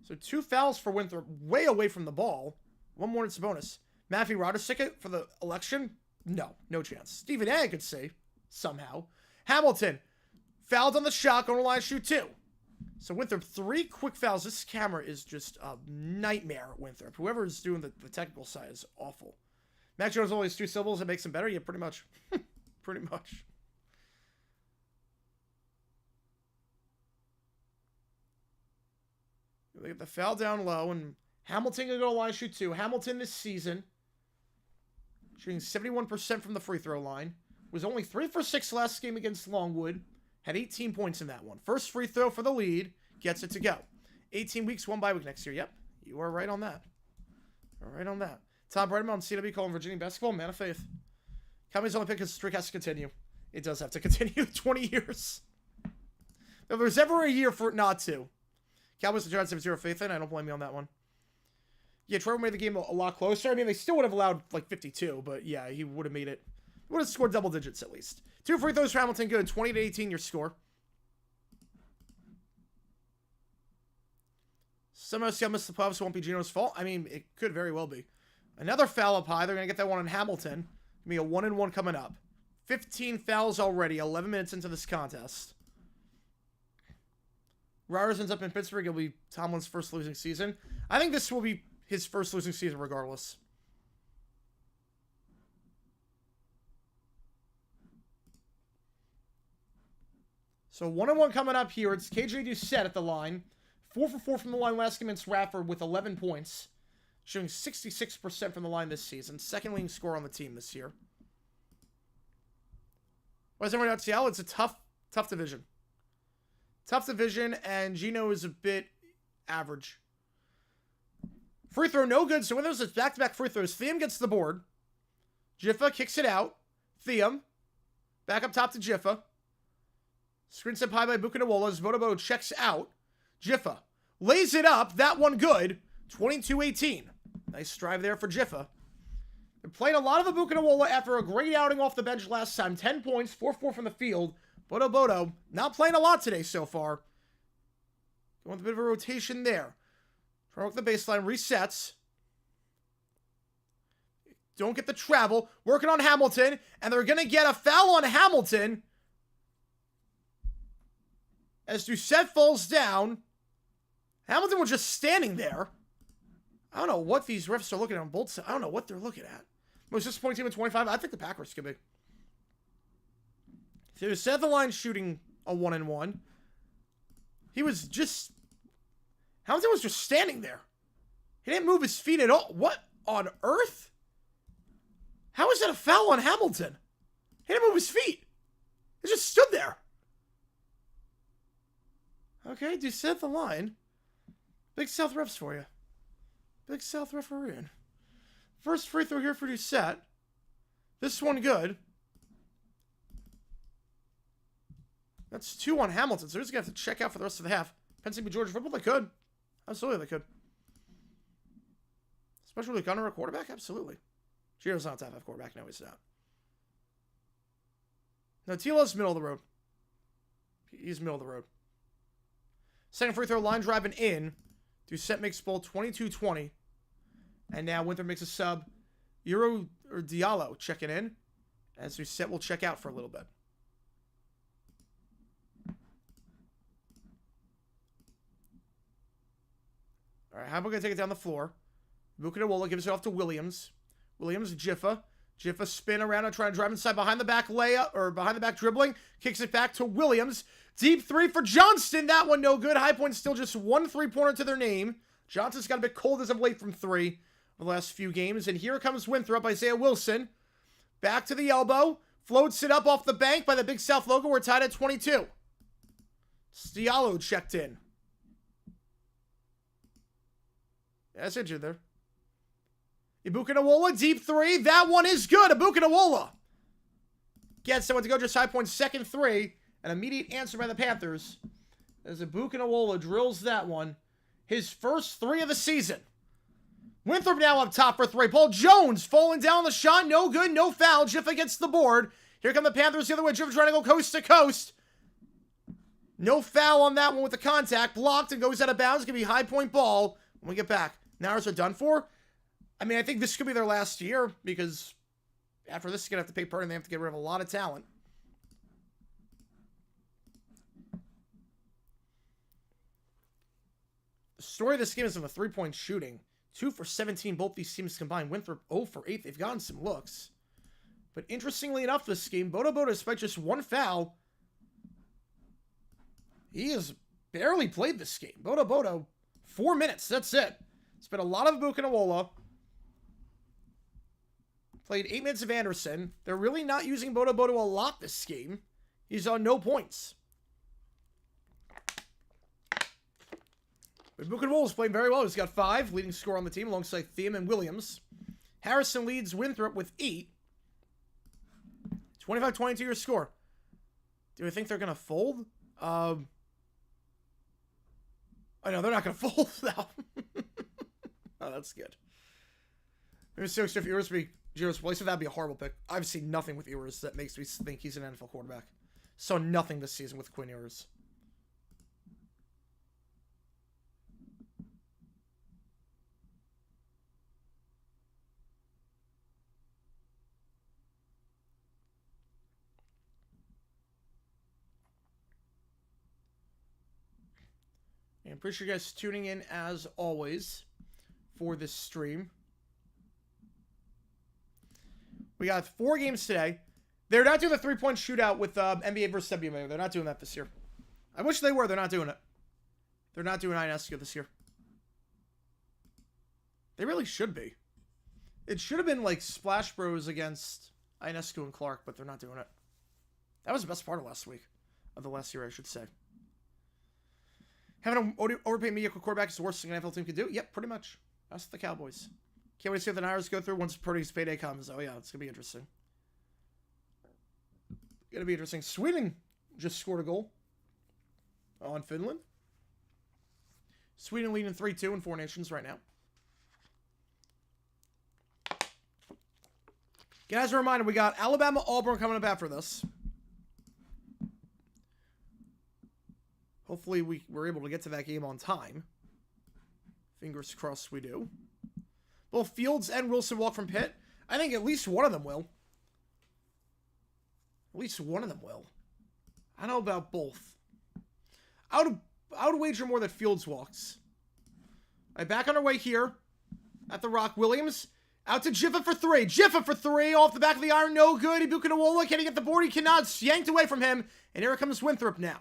So 2 fouls for Winthrop, way away from the ball. One more, it's a bonus. Matthew Rodgers ticket for the election? No chance. Stephen A. could say, somehow. Hamilton, fouled on the shot, going to line shoot 2. So Winthrop, 3 quick fouls. This camera is just a nightmare at Winthrop. Whoever is doing the technical side is awful. Mac Jones only has 2 syllables. That makes him better? Yeah, pretty much. Pretty much. They get the foul down low, and Hamilton going to go line shoot 2. Hamilton this season, shooting 71% from the free throw line, was only 3 for 6 last game against Longwood. Had 18 points in that one. First free throw for the lead. Gets it to go. 18 weeks, 1 bye week next year. Yep. You are right on that. All right on that. Tom Bredman on CW calling Virginia basketball. Man of faith. Commies only pick because the streak has to continue. It does have to continue. 20 years. If there's ever a year for it not to. Cowboys and Giants have 0 faith in. I don't blame you on that one. Yeah, Trevor made the game a lot closer. They still would have allowed like 52, but yeah, he would have made it. Would have scored double digits at least. 2 free throws for Hamilton. Good. 20-18 your score. Somehow Seattle missed the playoffs. Won't be Gino's fault. It could very well be. Another foul up high. They're going to get that one on Hamilton. Going to be a 1-and-1 coming up. 15 fouls already, 11 minutes into this contest. Rodgers ends up in Pittsburgh. It'll be Tomlin's first losing season. I think this will be his first losing season regardless. So 1-1 coming up here. It's KJ Doucette at the line. 4 for 4 from the line last game in Stratford with 11 points. Shooting 66% from the line this season. Second leading scorer on the team this year. Why is everyone out Seattle? It's a tough division. Tough division, and Gino is a bit average. Free throw, no good. So when there's back-to-back free throws, Thiam gets the board. Jiffa kicks it out. Thiam. Back up top to Jiffa. Screen set high by Bucanawola as Botobo checks out. Jiffa lays it up. That one good. 22-18. Nice drive there for Jiffa. They're playing a lot of Bucanawola after a great outing off the bench last time. 10 points, 4-4 from the field. Boto not playing a lot today so far. Going with a bit of a rotation there. Trying to work the baseline. Resets. Don't get the travel. Working on Hamilton. And they're going to get a foul on Hamilton. As Doucette falls down. Hamilton was just standing there. I don't know what these refs are looking at on both sides. I don't know what they're looking at. Was this point team at 25? I think the Packers could be. So Doucette at the line shooting a 1-and-1. He was just... Hamilton was just standing there. He didn't move his feet at all. What on earth? How is that a foul on Hamilton? He didn't move his feet. He just stood there. Okay, Doucette at the line. Big South refs for you. Big South refereeing. First free throw here for Doucette. This one good. That's 2 on Hamilton, so he's going to have to check out for the rest of the half. Penn State beat Georgia football, they could. Absolutely, they could. Especially with Gunner, a quarterback? Absolutely. Giro's not top 5 quarterback. No, he's not. No, Tilo's middle of the road. He's middle of the road. Second free throw, line driving in. Doucette makes bowl 22-20. And now Winthrop makes a sub. Euro or Diallo checking in. As Doucette will check out for a little bit. All right, how about we going to take it down the floor? Bucanawola gives it off to Williams. Williams, Jiffa. Jiffa spin around and trying to drive inside behind the back layup, or behind the back dribbling. Kicks it back to Williams. Deep 3 for Johnston. That one no good. High Point still just 1 3-pointer to their name. Johnston's got a bit cold as of late from 3 the last few games. And here comes Winthrop, Isaiah Wilson. Back to the elbow. Floats it up off the bank by the Big South logo. We're tied at 22. Stiallo checked in. Yeah, that's injured there. Bucanawola, deep 3. That one is good. Bucanawola gets someone to go just High Point's second 3. An immediate answer by the Panthers. As Bucanawola drills that one. His first 3 of the season. Winthrop now up top for 3. Paul Jones falling down the shot. No good, no foul. Jiffa gets the board. Here come the Panthers the other way. Jiffa trying to go coast to coast. No foul on that one with the contact. Blocked and goes out of bounds. It's going to be High Point ball when we get back. Nowers are done for. I mean, I think this could be their last year because after this, they're going to have to pay per and they have to get rid of a lot of talent. The story of this game is in the 3-point shooting. 2 for 17, both these teams combined. Winthrop 0 for 8. They've gotten some looks. But interestingly enough, this game, Boto, despite just 1 foul, he has barely played this game. Boto, 4 minutes. That's it. It's been a lot of Bucanawola. Played 8 minutes of Anderson. They're really not using Boto a lot this game. He's on no points. But Buchanawola's playing very well. He's got 5, leading scorer on the team alongside Thiam and Williams. Harrison leads Winthrop with 8. 25-22 your score. Do I think they're going to fold? I know, they're not going to fold now. Oh, that's good. Maybe 6 if Ewers be Giro's place. That'd be a horrible pick. I've seen nothing with Ewers that makes me think he's an NFL quarterback. Saw nothing this season with Quinn Ewers. And appreciate you guys tuning in as always for this stream. We got 4 games today. They're not doing the 3-point shootout with NBA versus WNBA. They're not doing that this year. I wish they were. They're not doing it. They're not doing INSQ this year. They really should be. It should have been like Splash Bros against INSQ and Clark, but they're not doing it. That was the best part of last week. Of the last year, I should say. Having an overpaid mediocre quarterback is the worst thing an NFL team could do? Yep, pretty much. That's the Cowboys. Can't wait to see what the Niners go through once Purdy's payday comes. Oh, yeah, it's going to be interesting. Going to be interesting. Sweden just scored a goal on Finland. Sweden leading 3-2 in 4 nations right now. Guys, a reminder, we got Alabama-Auburn coming up after this. Hopefully we're able to get to that game on time. Fingers crossed we do. Both Fields and Wilson walk from Pitt. I think at least one of them will. At least one of them will. I don't know about both. I would wager more that Fields walks. All right, back on our way here at the Rock. Williams out to Jiffa for 3. Jiffa for 3 off the back of the iron. No good. Ibukunawola, can he get the board? He cannot. It's yanked away from him. And here comes Winthrop now.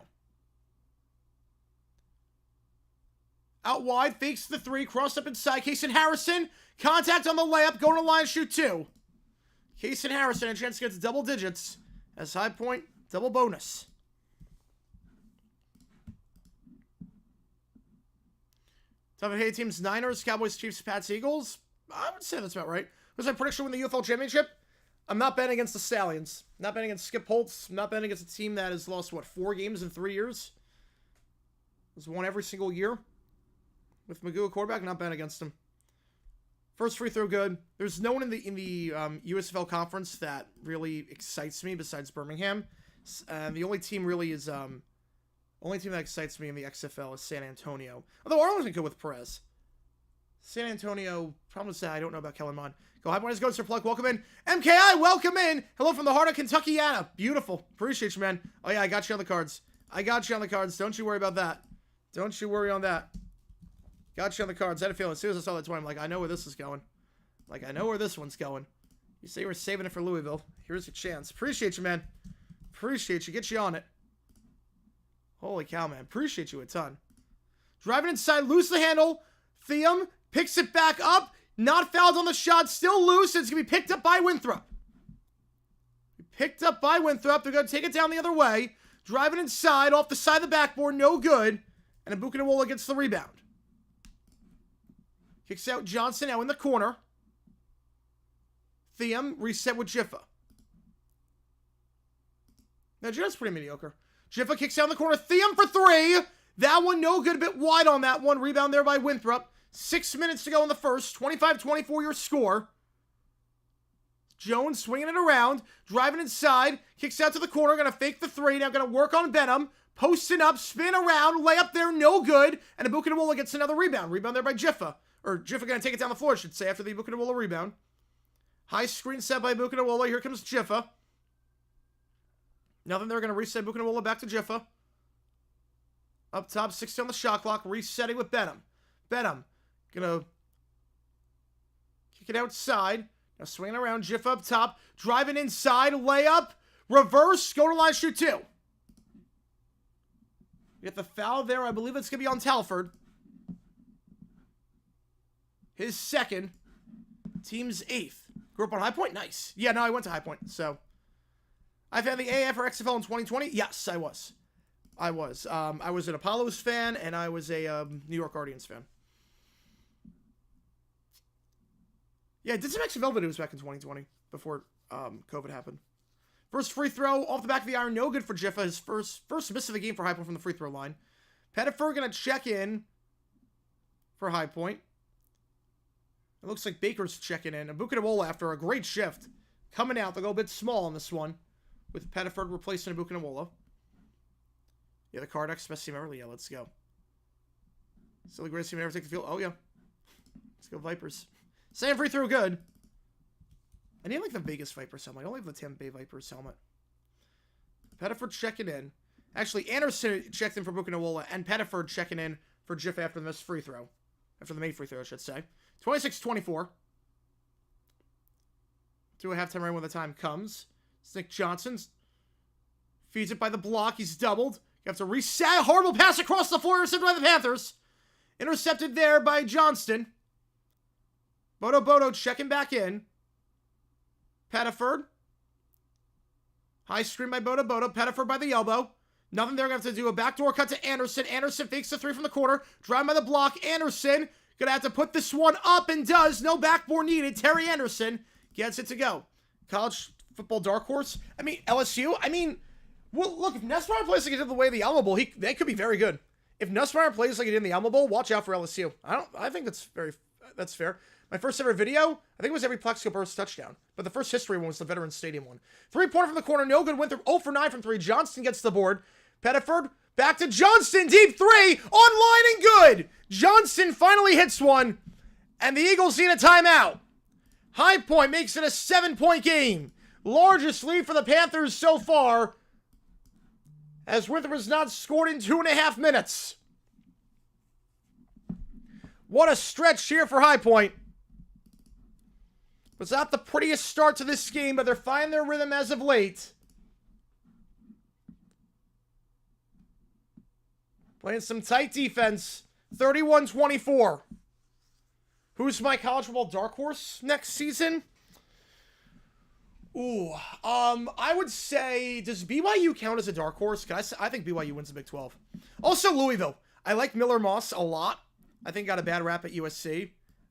Out wide, fakes the 3, cross up inside. Kason Harrison, contact on the layup, going to line, shoot 2. Kason Harrison, a chance to get to double digits. As High Point, double bonus. Top of 8 teams, Niners, Cowboys, Chiefs, Pats, Eagles. I would say that's about right. What's my prediction to win the UFL Championship? I'm not betting against the Stallions. Not betting against Skip Holtz. Not betting against a team that has lost, 4 games in 3 years? Has won every single year. With Magoo at quarterback, not betting against him. First free throw, good. There's no one in the USFL conference that really excites me besides Birmingham. The only team really is only team that excites me in the XFL is San Antonio. Although Arlington could with Perez. San Antonio, problem is that I don't know about Kellen Mond. Go High Pointers, go Sir Plug, welcome in. MKI, welcome in. Hello from the heart of Kentuckiana. Beautiful. Appreciate you, man. Oh yeah, I got you on the cards. I got you on the cards. Don't you worry about that. Don't you worry on that. Got you on the cards. I had a feeling as soon as I saw that 20, I'm like, I know where this is going. Like, I know where this one's going. You say you were saving it for Louisville. Here's your chance. Appreciate you, man. Appreciate you. Get you on it. Holy cow, man. Appreciate you a ton. Driving inside, lose the handle. Theum picks it back up. Not fouled on the shot. Still loose. It's going to be picked up by Winthrop. Picked up by Winthrop. They're going to take it down the other way. Driving inside, off the side of the backboard. No good. And Ibukunawola gets the rebound. Kicks out Johnson now in the corner. Theum reset with Jiffa. Now Jiffa's pretty mediocre. Jiffa kicks out in the corner. Theum for 3. That one no good. A bit wide on that one. Rebound there by Winthrop. 6 minutes to go in the first. 25-24 your score. Jones swinging it around. Driving inside. Kicks out to the corner. Going to fake the 3. Now going to work on Benham. Posting up. Spin around. Lay up there. No good. And Ibukunawola gets another rebound. Rebound there by Jiffa. Or Jiffa going to take it down the floor, I should say, after the Ibukunawola rebound. High screen set by Ibukunawola. Here comes Jiffa. Nothing. They're going to reset Ibukunawola back to Jiffa. Up top, 60 on the shot clock. Resetting with Benham. Benham going to kick it outside. Now swinging around. Jiffa up top. Driving inside. Layup. Reverse. Go to line, shoot 2. You get the foul there. I believe it's going to be on Talford. His second. Team's 8th. Grew up on High Point? Nice. Yeah, no, I went to High Point, so. I've had the AF or XFL in 2020? Yes, I was. I was an Apollos fan, and I was a New York Guardians fan. Yeah, I did some XFL videos back in 2020, before COVID happened. First free throw, off the back of the iron, no good for Jiffa. His first miss of the game for High Point from the free throw line. Pettifer going to check in for High Point. It looks like Baker's checking in. Ibukunawola, after a great shift, coming out. They'll go a bit small on this one, with Pettiford replacing Ibukunawola. Yeah, the Cardex, best team ever. Yeah, let's go. Still the greatest team to ever take the field. Oh, yeah. Let's go Vipers. Same free throw, good. I need, like, the Vegas Vipers helmet. I only have the Tampa Bay Vipers helmet. Pettiford checking in. Actually, Anderson checked in for Ibukunawola, and Pettiford checking in for Jiff after the missed free throw. After the made free throw, I should say. 26-24. To a halftime right when the time comes. Nick Johnson feeds it by the block. He's doubled. You have to reset. Horrible pass across the floor. Intercepted by the Panthers. Intercepted there by Johnston. Bodo checking back in. Pettiford. High screen by Bodo. Pettiford by the elbow. Nothing there. Going to have to do a backdoor cut to Anderson. Anderson fakes the three from the corner. Driving by the block. Anderson going to have to put this one up and does. No backboard needed. Terry Anderson gets it to go. College football dark horse. I mean, LSU. I mean, well, look, if Nussmeier plays like he did the way of the Alamo Bowl, they could be very good. If Nussmeier plays like he did in the Alamo Bowl, watch out for LSU. I think that's fair. My first ever video, I think it was every Plexico Burst touchdown. But the first history one was the Veterans Stadium one. 3-pointer from the corner, no good. Winthrop 0 for 9 from 3. Johnston gets the board. Pettiford, back to Johnston, deep 3, online and good. Johnston finally hits one, and the Eagles need a timeout. High Point makes it a 7-point game. Largest lead for the Panthers so far, as Winthrop has not scored in 2.5 minutes. What a stretch here for High Point. It was not the prettiest start to this game, but they're finding their rhythm as of late. Playing some tight defense. 31-24. Who's my college football dark horse next season? Ooh, I would say, does BYU count as a dark horse? I think BYU wins the Big 12. Also, Louisville. I like Miller Moss a lot. I think got a bad rap at USC.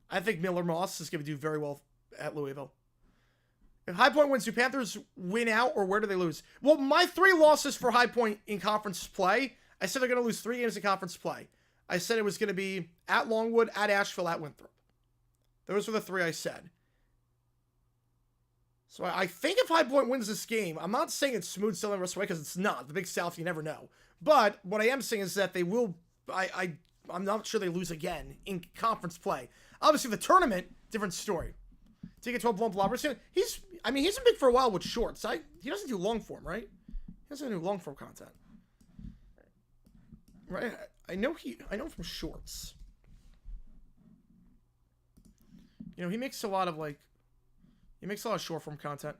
I think Miller Moss is going to do very well at Louisville. If High Point wins, do Panthers win out, or where do they lose? Well, my 3 losses for High Point in conference play, I said they're going to lose 3 games in conference play. I said it was going to be at Longwood, at Asheville, at Winthrop. Those were the 3 I said. So I think if High Point wins this game, I'm not saying it's smooth sailing the rest of the way, because it's not. The Big South, you never know. But what I am saying is that they will, I'm not sure they lose again in conference play. Obviously, the tournament, different story. Take it 12 blunt blobbers. He's been big for a while with shorts. He doesn't do long form, right? He doesn't do long form content. Right? I know him from shorts. You know, he makes a lot of short form content.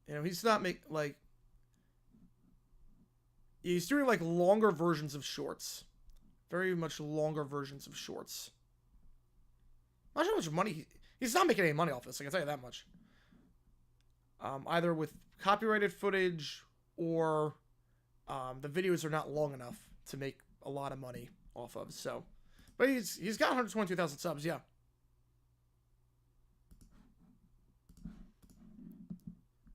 You know, he's not he's doing like longer versions of shorts. Very much longer versions of shorts. I'm not sure how much money he's not making any money off this, I can tell you that much. Either with copyrighted footage or the videos are not long enough to make a lot of money off of. So, but he's got 122,000 subs, yeah.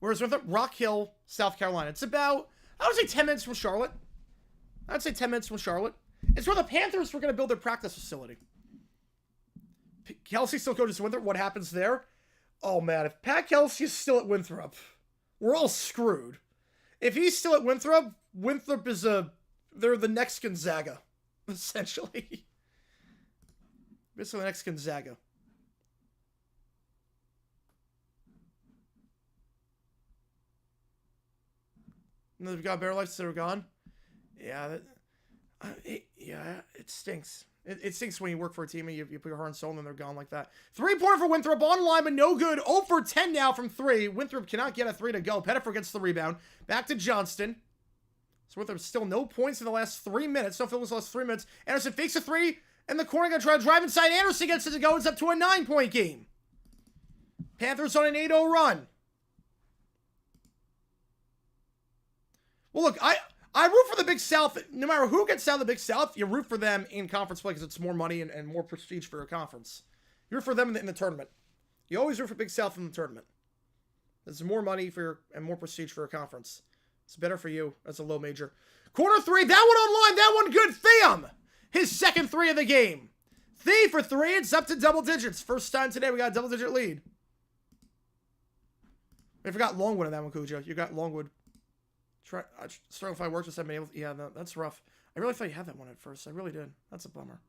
Whereas with Rock Hill, South Carolina, it's about, I would say 10 minutes from Charlotte. I'd say 10 minutes from Charlotte. It's where the Panthers were going to build their practice facility. Kelsey still coaches Winthrop. What happens there? Oh, man. If Pat Kelsey is still at Winthrop, we're all screwed. If he's still at Winthrop, Winthrop is they're the next Gonzaga, essentially. Basically the next Gonzaga. And they've got better lights that are gone. Yeah, it stinks. It stinks when you work for a team and you put your heart and soul and then they're gone like that. 3-pointer for Winthrop online, but no good. 0 for 10 now from 3. Winthrop cannot get a 3 to go. Pettiford gets the rebound. Back to Johnston. So Winthrop still no points in the last 3 minutes. No field in the last 3 minutes. Anderson fakes a 3. And the corner going to try to drive inside. Anderson gets it to go. It's up to a 9-point game. Panthers on an 8-0 run. Well, look, I root for the Big South. No matter who gets out of the Big South, you root for them in conference play because it's more money and more prestige for your conference. You root for them in the tournament. You always root for Big South in the tournament. There's more money and more prestige for your conference. It's better for you as a low major. Corner 3, that one online, that one good. Tham, his second 3 of the game. Tham for 3, it's up to double digits. First time today we got a double-digit lead. I forgot Longwood in that one, Cujo. You got Longwood. I struggle if I worked with somebody. Yeah, that's rough. I really thought you had that one at first. I really did. That's a bummer.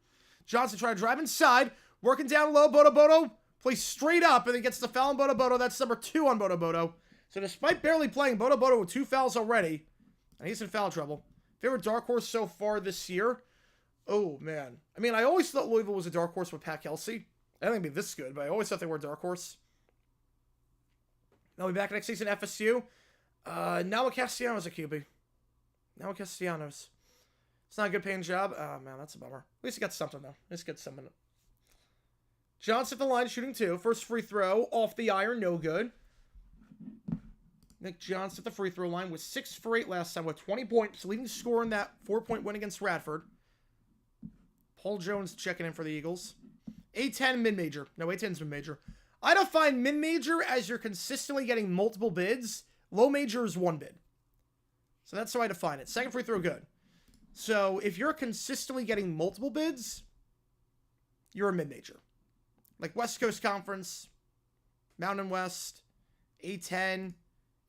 Johnson trying to drive inside. Working down low. Bodo plays straight up and then gets the foul on Bodo. That's number 2 on Bodo. So despite barely playing, Bodo with 2 fouls already. And he's in foul trouble. Favorite dark horse so far this year? Oh, man. I mean, I always thought Louisville was a dark horse with Pat Kelsey. I don't think it'd be this good, but I always thought they were a dark horse. They'll be back next season, FSU. Now Castellanos at QB. Now Castellanos. It's not a good paying job. Oh, man, that's a bummer. At least he got something, though. At least get something. Johnson at the line, shooting 2. First free throw, off the iron, no good. Nick Johnson at the free throw line with 6 for 8 last time with 20 points, leading scorer in that 4-point win against Radford. Paul Jones checking in for the Eagles. A10 mid-major. No, A10's mid-major. I define mid-major as you're consistently getting multiple bids. Low major is 1 bid. So that's how I define it. Second free throw, good. So if you're consistently getting multiple bids, you're a mid-major. Like West Coast Conference, Mountain West, A10,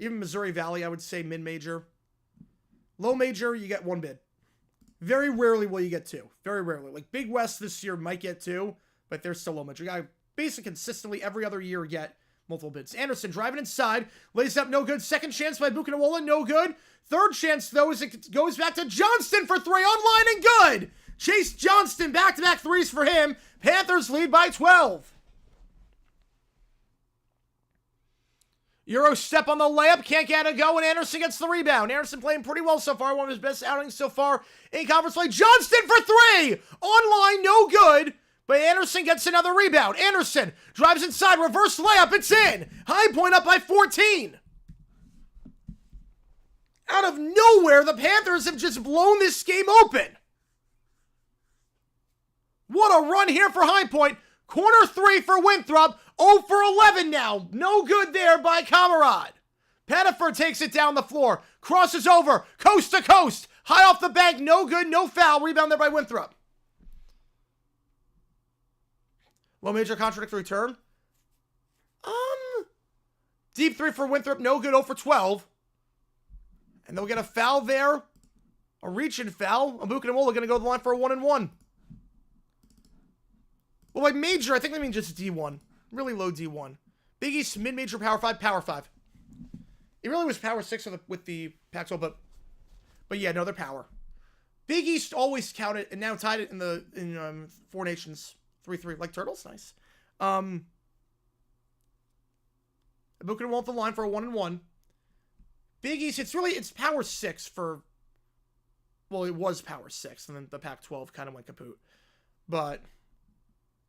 even Missouri Valley, I would say mid-major. Low major, you get 1 bid. Very rarely will you get 2. Very rarely. Like Big West this year might get 2, but they're still low major. You gotta basically consistently every other year get multiple bids. Anderson driving inside, lays up, no good. Second chance by Buchanawola, no good. Third chance, though, is it goes back to Johnston for 3, online and good. Chase Johnston, back-to-back threes for him. Panthers lead by 12. Euro step on the layup, can't get it go, and Anderson gets the rebound. Anderson playing pretty well so far, one of his best outings so far in conference play. Johnston for 3, online, no good, but Anderson gets another rebound. Anderson drives inside, reverse layup, it's in. High Point up by 14. Out of nowhere, the Panthers have just blown this game open. What a run here for High Point. Corner 3 for Winthrop. 0 for 11 now. No good there by Camarade. Pettiford takes it down the floor. Crosses over. Coast to coast. High off the bank. No good. No foul. Rebound there by Winthrop. Low major contradictory term. Deep 3 for Winthrop. No good. 0 for 12. And they'll get a foul there. A reach-in foul. Buchanawola going to go to the line for a 1-and-1. Well, by major, I think they mean just D1. Really low D1. Big East, mid-major, Power 5, Power 5. It really was Power 6 with the Pac-12, but yeah, no, they're Power. Big East always counted, and now tied it in Four Nations 3-3, like Turtles, nice. Buchanawola off the line for a 1-and-1. Big East, it's Power 6 for, well, it was Power 6, and then the Pac-12 kind of went kaput. But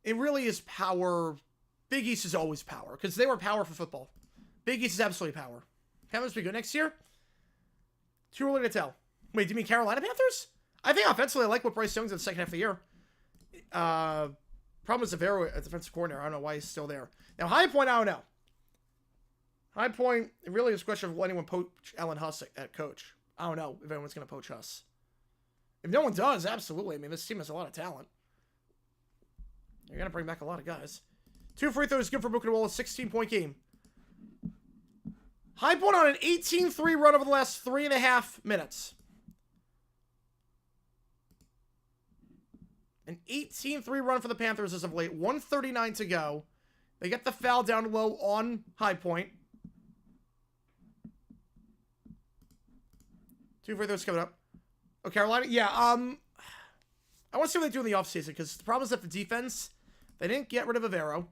it really is Power. Big East is always Power, because they were Power for football. Big East is absolutely Power. Panthers be good next year? Too early to tell. Wait, do you mean Carolina Panthers? I think offensively, I like what Bryce Young's in the second half of the year. Problem is Severo at defensive coordinator. I don't know why he's still there. Now, High Point, I don't know. High Point, it really is a question of anyone poach Alan Huss at coach. I don't know if anyone's going to poach Huss. If no one does, absolutely. I mean, this team has a lot of talent. You're going to bring back a lot of guys. 2 free throws good for Buchanawola, 16-point game. High Point on an 18-3 run over the last 3.5 minutes. An 18-3 run for the Panthers as of late. 1:39 to go. They get the foul down low on High Point. 2 free throws coming up. Oh, Carolina? Yeah, I want to see what they do in the offseason, because the problem is that the defense, they didn't get rid of Avero.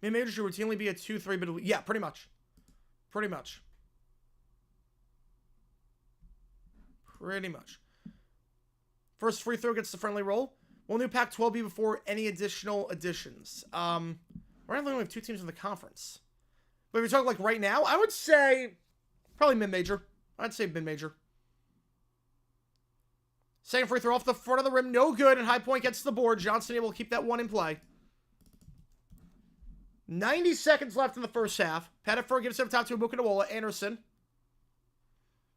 Mid-major should routinely be a 2-3, but yeah, pretty much. Pretty much. First free throw gets the friendly roll. Will new Pac-12 be before any additional additions? We're only have 2 teams in the conference. But if you're talking like right now, I would say probably mid-major. I'd say mid-major. Second free throw off the front of the rim, no good, and High Point gets the board. Johnson able to keep that one in play. 90 seconds left in the first half. Pettiford gives it up top to Buchanawola. Anderson.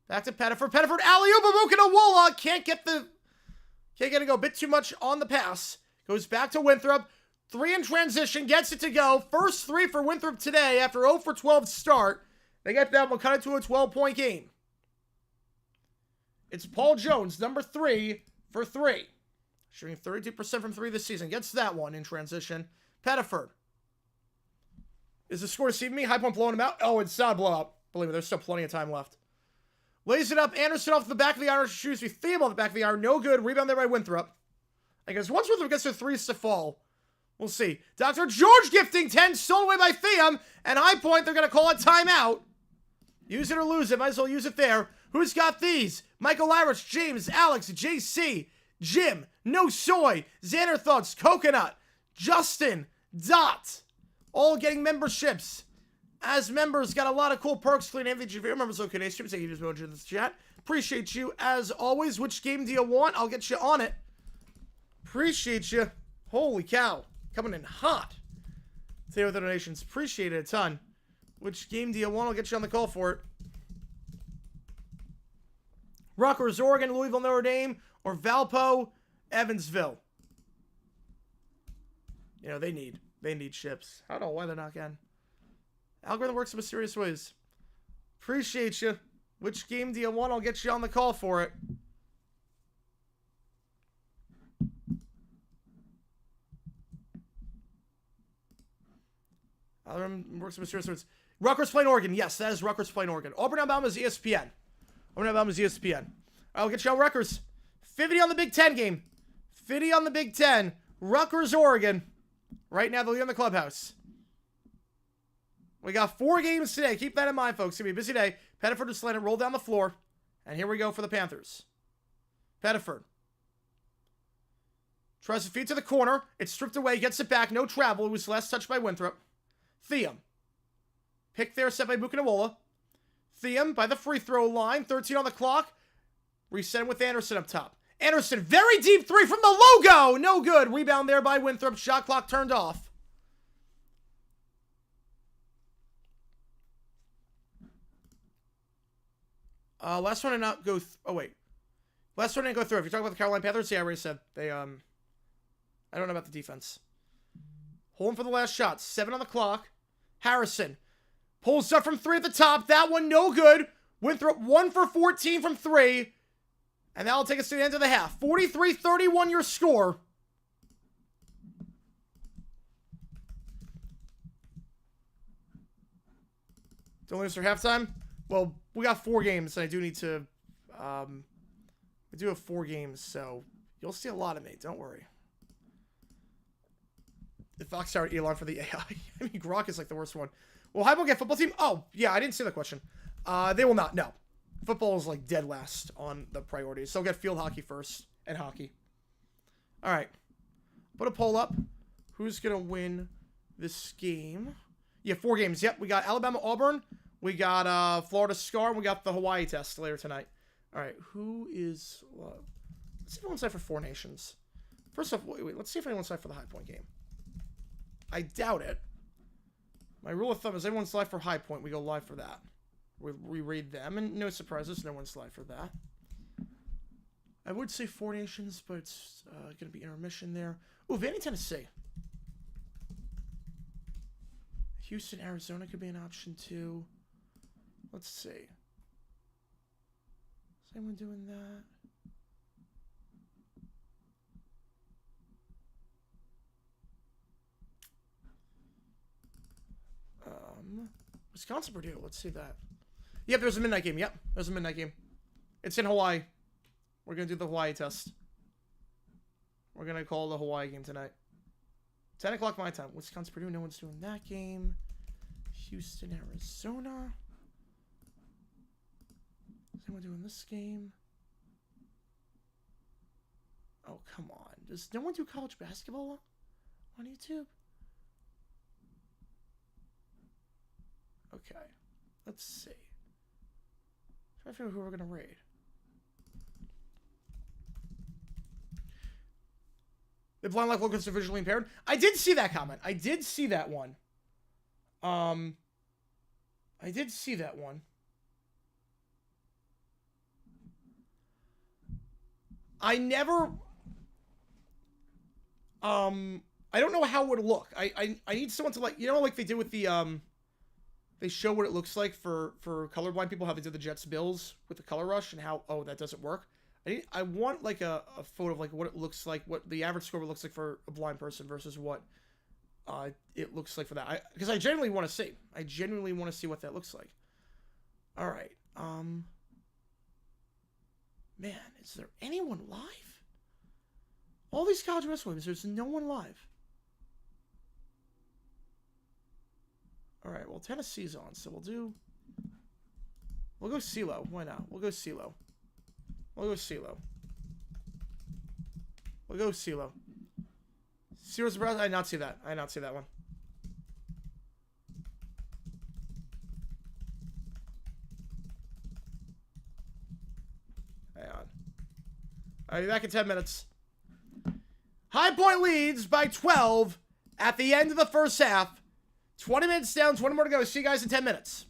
Back to Pettiford. Pettiford alley-oop. Buchanawola can't get it go. A bit too much on the pass. Goes back to Winthrop. 3 in transition. Gets it to go. First 3 for Winthrop today after 0 for 12 start. They get that one. Cut it to a 12-point game. It's Paul Jones, number 3 for 3. Shooting 32% from 3 this season. Gets that one in transition. Pettiford. Is the score deceiving me? High Point blowing him out? Oh, it's not a blowout. Believe me, there's still plenty of time left. Lays it up. Anderson off the back of the iron. Shoots me. Thiem on the back of the iron. No good. Rebound there by Winthrop. I guess once Winthrop gets their threes to fall, we'll see. Dr. George gifting 10. Stolen away by Thiem. And High Point, they're going to call a timeout. Use it or lose it. Might as well use it there. Who's got these? Michael Larich, James, Alex, JC, Jim, No Soy, Xander Thoughts, Coconut, Justin, Dot. All getting memberships. As members, got a lot of cool perks. Clean MVG members. Okay, nice. Thank you for joining this chat. Appreciate you as always. Which game do you want? I'll get you on it. Appreciate you. Holy cow. Coming in hot. Today with the donations. Appreciate it a ton. Which game do you want? I'll get you on the call for it. Rutgers, Oregon, Louisville, Notre Dame, or Valpo, Evansville. You know, they need ships. I don't know why they're not getting. Algorithm works in mysterious ways. Appreciate you. Which game do you want? I'll get you on the call for it. Algorithm works in mysterious ways. Rutgers playing Oregon. Yes, that is Rutgers playing Oregon. Auburn, Alabama is ESPN. Auburn, Alabama is ESPN. I'll get you on Rutgers. 50 on the Big Ten game. 50 on the Big Ten. Rutgers, Oregon. Right now, they'll be in the clubhouse. We got 4 games today. Keep that in mind, folks. It's going to be a busy day. Pettiford just let it roll down the floor. And here we go for the Panthers. Pettiford. Tries to feed to the corner. It's stripped away. Gets it back. No travel. It was last touched by Winthrop. Thiem. Pick there, set by Buchanawola. Thiem by the free throw line. 13 on the clock. Reset with Anderson up top. Anderson, very deep 3 from the logo. No good. Rebound there by Winthrop. Shot clock turned off. Last one to not go. Oh wait, last one didn't go through. If you're talking about the Carolina Panthers, yeah, I already said they. I don't know about the defense. Holding for the last shot. 7 on the clock. Harrison pulls up from 3 at the top. That one no good. Winthrop 1 for 14 from 3, and that'll take us to the end of the half. 43-31 your score. Don't lose for halftime. Well, we got 4 games, and I do need to, we do have 4 games, so you'll see a lot of me. Don't worry. If Fox started Elon for the AI. I mean, Grok is like the worst one. Will High Point get football team? Oh, yeah, I didn't see that question. They will not, no. Football is like dead last on the priorities. So I'll get field hockey first, and hockey. All right. Put a poll up. Who's going to win this game? Yeah, 4 games. Yep, we got Alabama, Auburn. We got Florida Scar, and we got the Hawaii test later tonight. All right, who is... let's see if anyone's live for 4 Nations. First off, wait, let's see if anyone's live for the High Point game. I doubt it. My rule of thumb is everyone's live for High Point. We go live for that. We read them, and no surprises, no one's live for that. I would say 4 Nations, but it's going to be intermission there. Ooh, Vandy, Tennessee. Houston, Arizona could be an option, too. Let's see. Is anyone doing that? Wisconsin, Purdue. Let's see that. Yep, there's a midnight game. Yep, there's a midnight game. It's in Hawaii. We're going to do the Hawaii test. We're going to call the Hawaii game tonight. 10 o'clock my time. Wisconsin, Purdue. No one's doing that game. Houston, Arizona. Is anyone doing this game? Oh, come on. Does no one do college basketball on YouTube? Okay. Let's see. Try to figure out who we're going to raid. The blind like locals are visually impaired. I did see that comment. I did see that one. I did see that one. I never... I don't know how it would look. I need someone to, like, you know, like they did with the, they show what it looks like for colorblind people, how they did the Jets Bills with the color rush and how, oh, that doesn't work. I want, like, a photo of, like, what it looks like, what the average score looks like for a blind person versus what it looks like for that. Because I genuinely want to see. I genuinely want to see what that looks like. All right. Man, is there anyone live? All these college basketball games, there's no one live. All right, well, Tennessee's on, so we'll go CeeLo. Why not? We'll go CeeLo. We'll go CeeLo. We'll go CeeLo. Zero surprise. I did not see that. I did not see that one. Hang on. I'll be back in 10 minutes. High Point leads by 12 at the end of the first half. 20 minutes down, 20 more to go. See you guys in 10 minutes.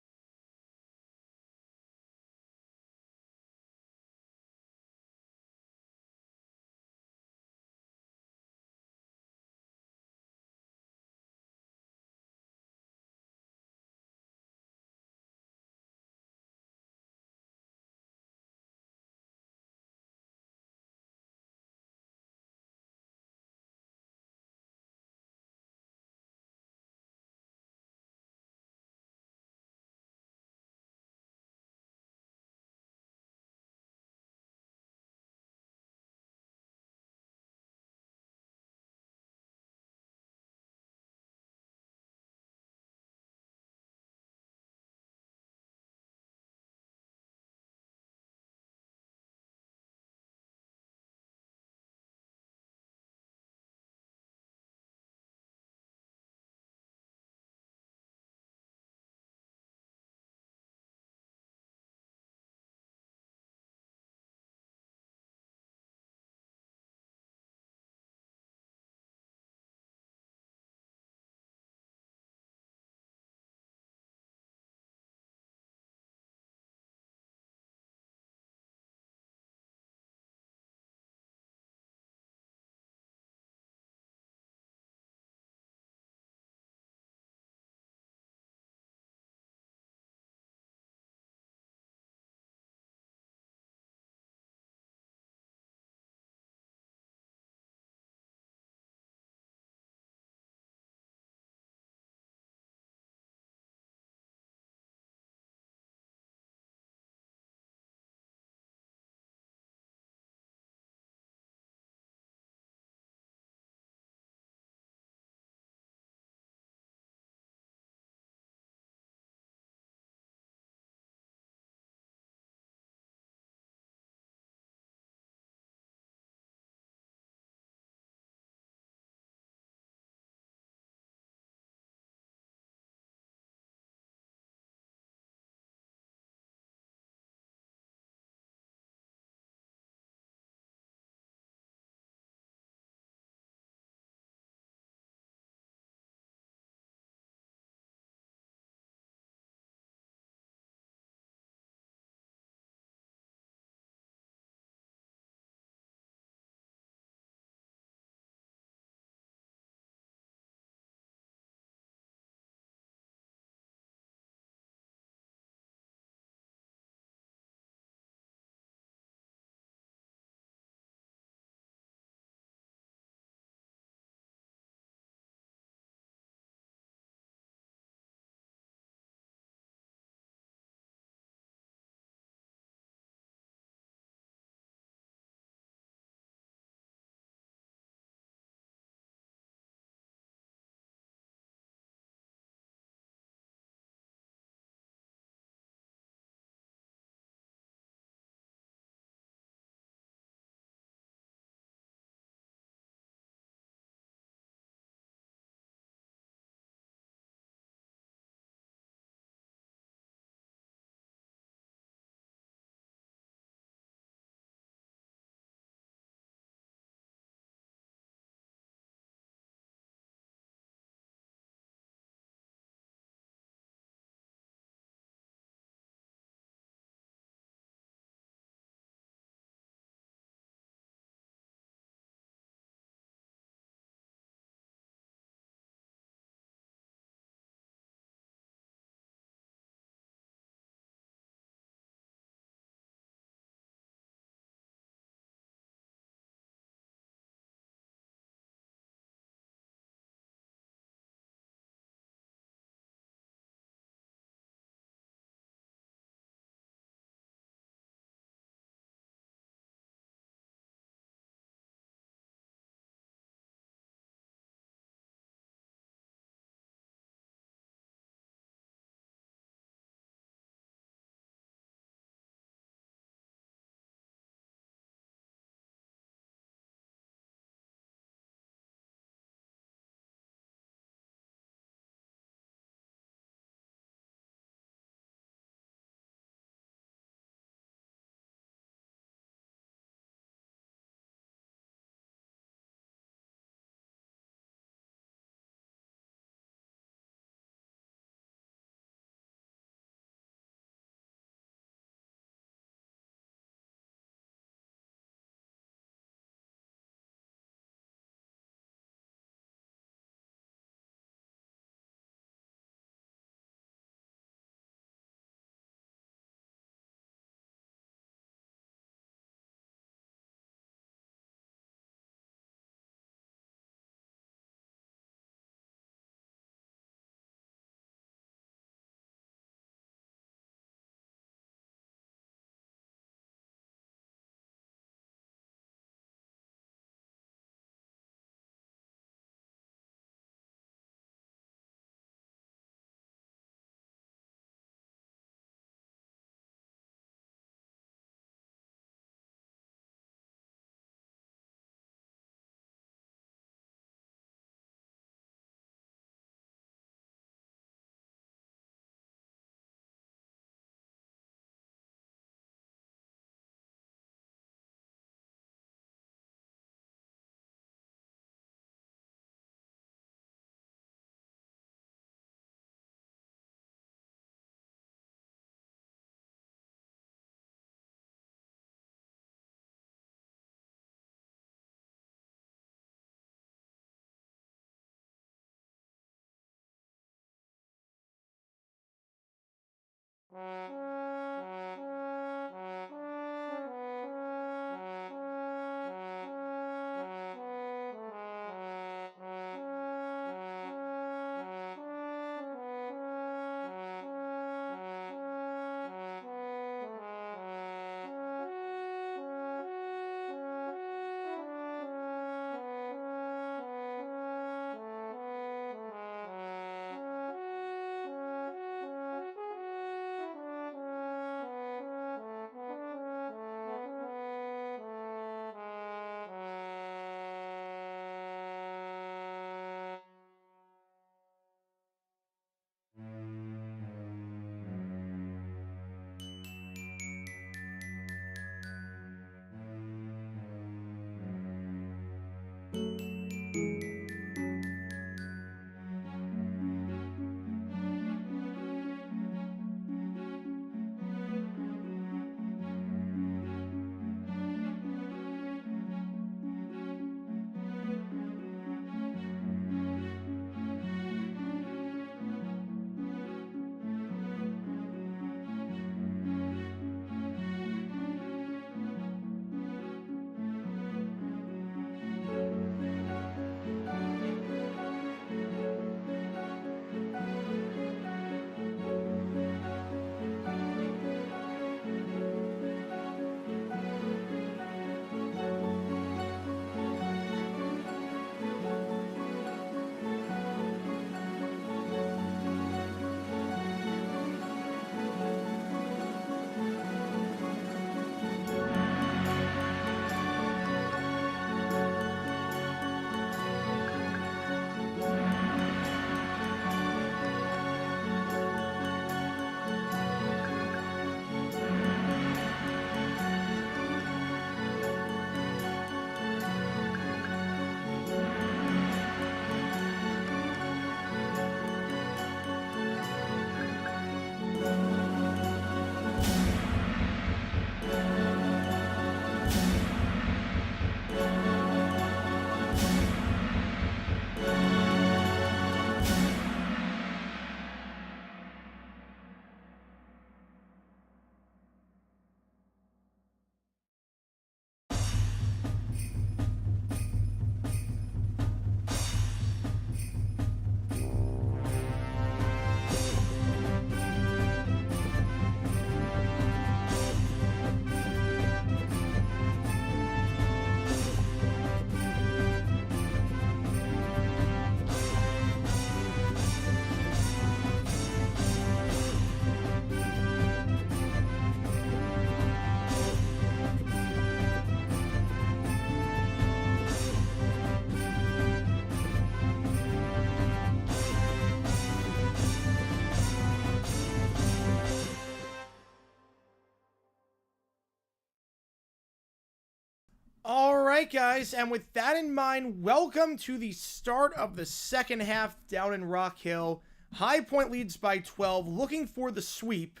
All right, guys, and with that in mind, welcome to the start of the second half down in Rock Hill. High Point leads by 12, looking for the sweep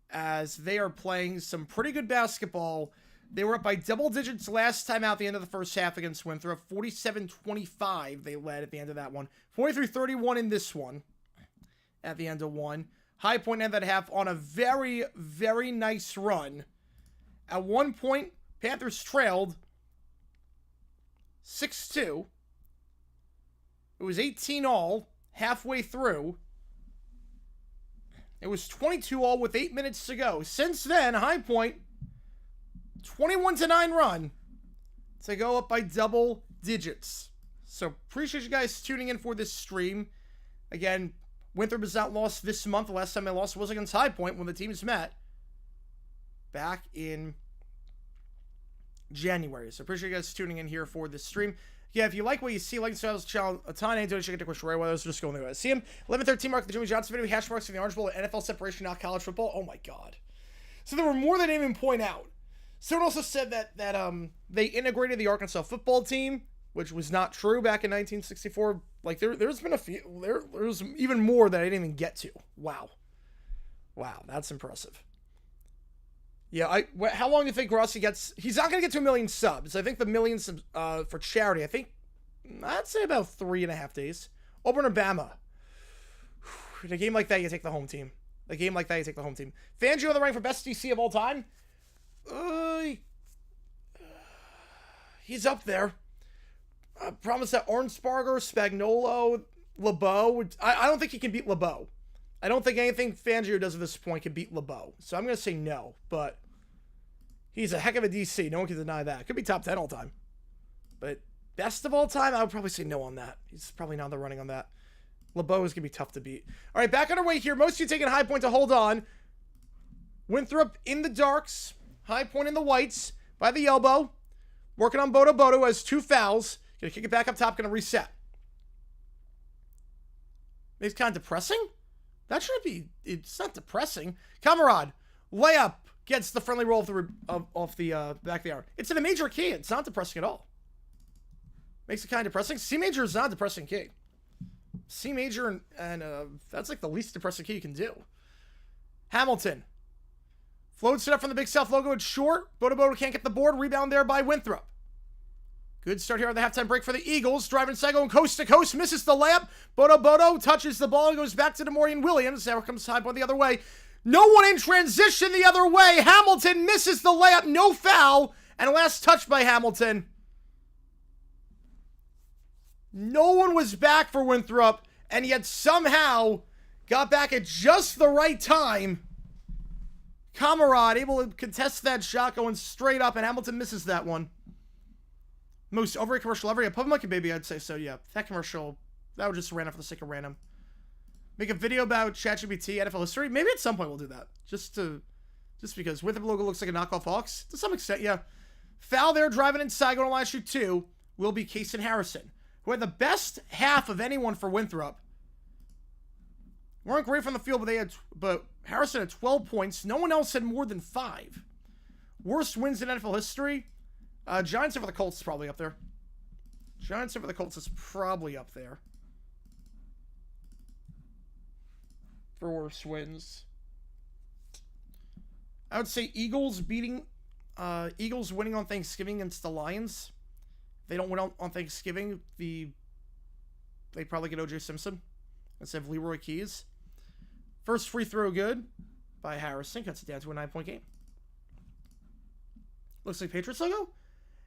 as they are playing some pretty good basketball. They were up by double digits last time out the end of the first half against Winthrop. 47-25 they led at the end of that one. 43-31 in this one at the end of one. High Point ended that half on a very, very nice run. At one point, Panthers trailed 6-2. It was 18 all halfway through. It was 22 all with 8 minutes to go. Since then, High Point 21-9 run to go up by double digits. So appreciate you guys tuning in for this stream. Again, Winthrop is not lost this month. The last time they lost was against High Point when the teams met back in January. So appreciate you guys tuning in here for this stream. Yeah, if you like what you see, like the channel a ton, and don't check out the question right while just going to see him. 11:13 mark the Jimmy Johnson video. Hash marks for the Orange Bowl, NFL separation, not college football. Oh my god. So there were more than even point out. Someone also said that they integrated the Arkansas football team, which was not true back in 1964. Like there's been a few. There's even more that I didn't even get to. Wow, that's impressive. Yeah, how long do you think Rossi gets? He's not going to get to 1 million subs. I think the millions for charity, I'd say about 3.5 days. Auburn or Bama. In a game like that, you take the home team. A game like that, you take the home team. Fangio in the running for best DC of all time. He's up there. I promise that Ornsparger, Spagnolo, LeBeau. I don't think he can beat LeBeau. I don't think anything Fangio does at this point can beat LeBeau. So I'm going to say no, but he's a heck of a DC. No one can deny that. Could be top 10 all time. But best of all time, I would probably say no on that. He's probably not in the running on that. LeBeau is going to be tough to beat. All right, back on our way here. Most of you taking High Point to hold on. Winthrop in the darks. High Point in the whites. By the elbow. Working on Bodo Bodo has 2 fouls. Going to kick it back up top. Going to reset. It's kind of depressing. That shouldn't be. It's not depressing. Kamerad. Layup. Gets the friendly roll off the back of the arm. It's in a major key. It's not depressing at all. Makes it kind of depressing. C major is not a depressing key. C major and that's like the least depressing key you can do. Hamilton. Floats it up from the Big South logo. It's short. Bodo Bodo can't get the board. Rebound there by Winthrop. Good start here on the halftime break for the Eagles. Driving inside, going coast to coast. Misses the layup. Bodo Bodo touches the ball and goes back to Demorian Williams. Now comes High Point the other way. No one in transition the other way. Hamilton misses the layup. No foul. And last touch by Hamilton. No one was back for Winthrop, and yet somehow got back at just the right time. Kamerad able to contest that shot going straight up, and Hamilton misses that one. Most overrated commercial ever. Yeah, Pub Monkey Baby, I'd say so, yeah. That commercial, that was just random for the sake of random. Make a video about ChatGPT, NFL history. Maybe at some point we'll do that. Just because Winthrop logo looks like a knockoff Hawks. To some extent, yeah. Foul there, driving inside, going to line shoot 2, will be Case and Harrison, who had the best half of anyone for Winthrop. Weren't great from the field, but Harrison had 12 points. No one else had more than 5. Worst wins in NFL history. Giants over the Colts is probably up there. Giants over the Colts is probably up there for worst wins. I would say Eagles winning on Thanksgiving against the Lions. They don't win on Thanksgiving. They probably get O.J. Simpson instead of Leroy Keys. First free throw good by Harrison. Cuts it down to a 9-point game. Looks like Patriots logo.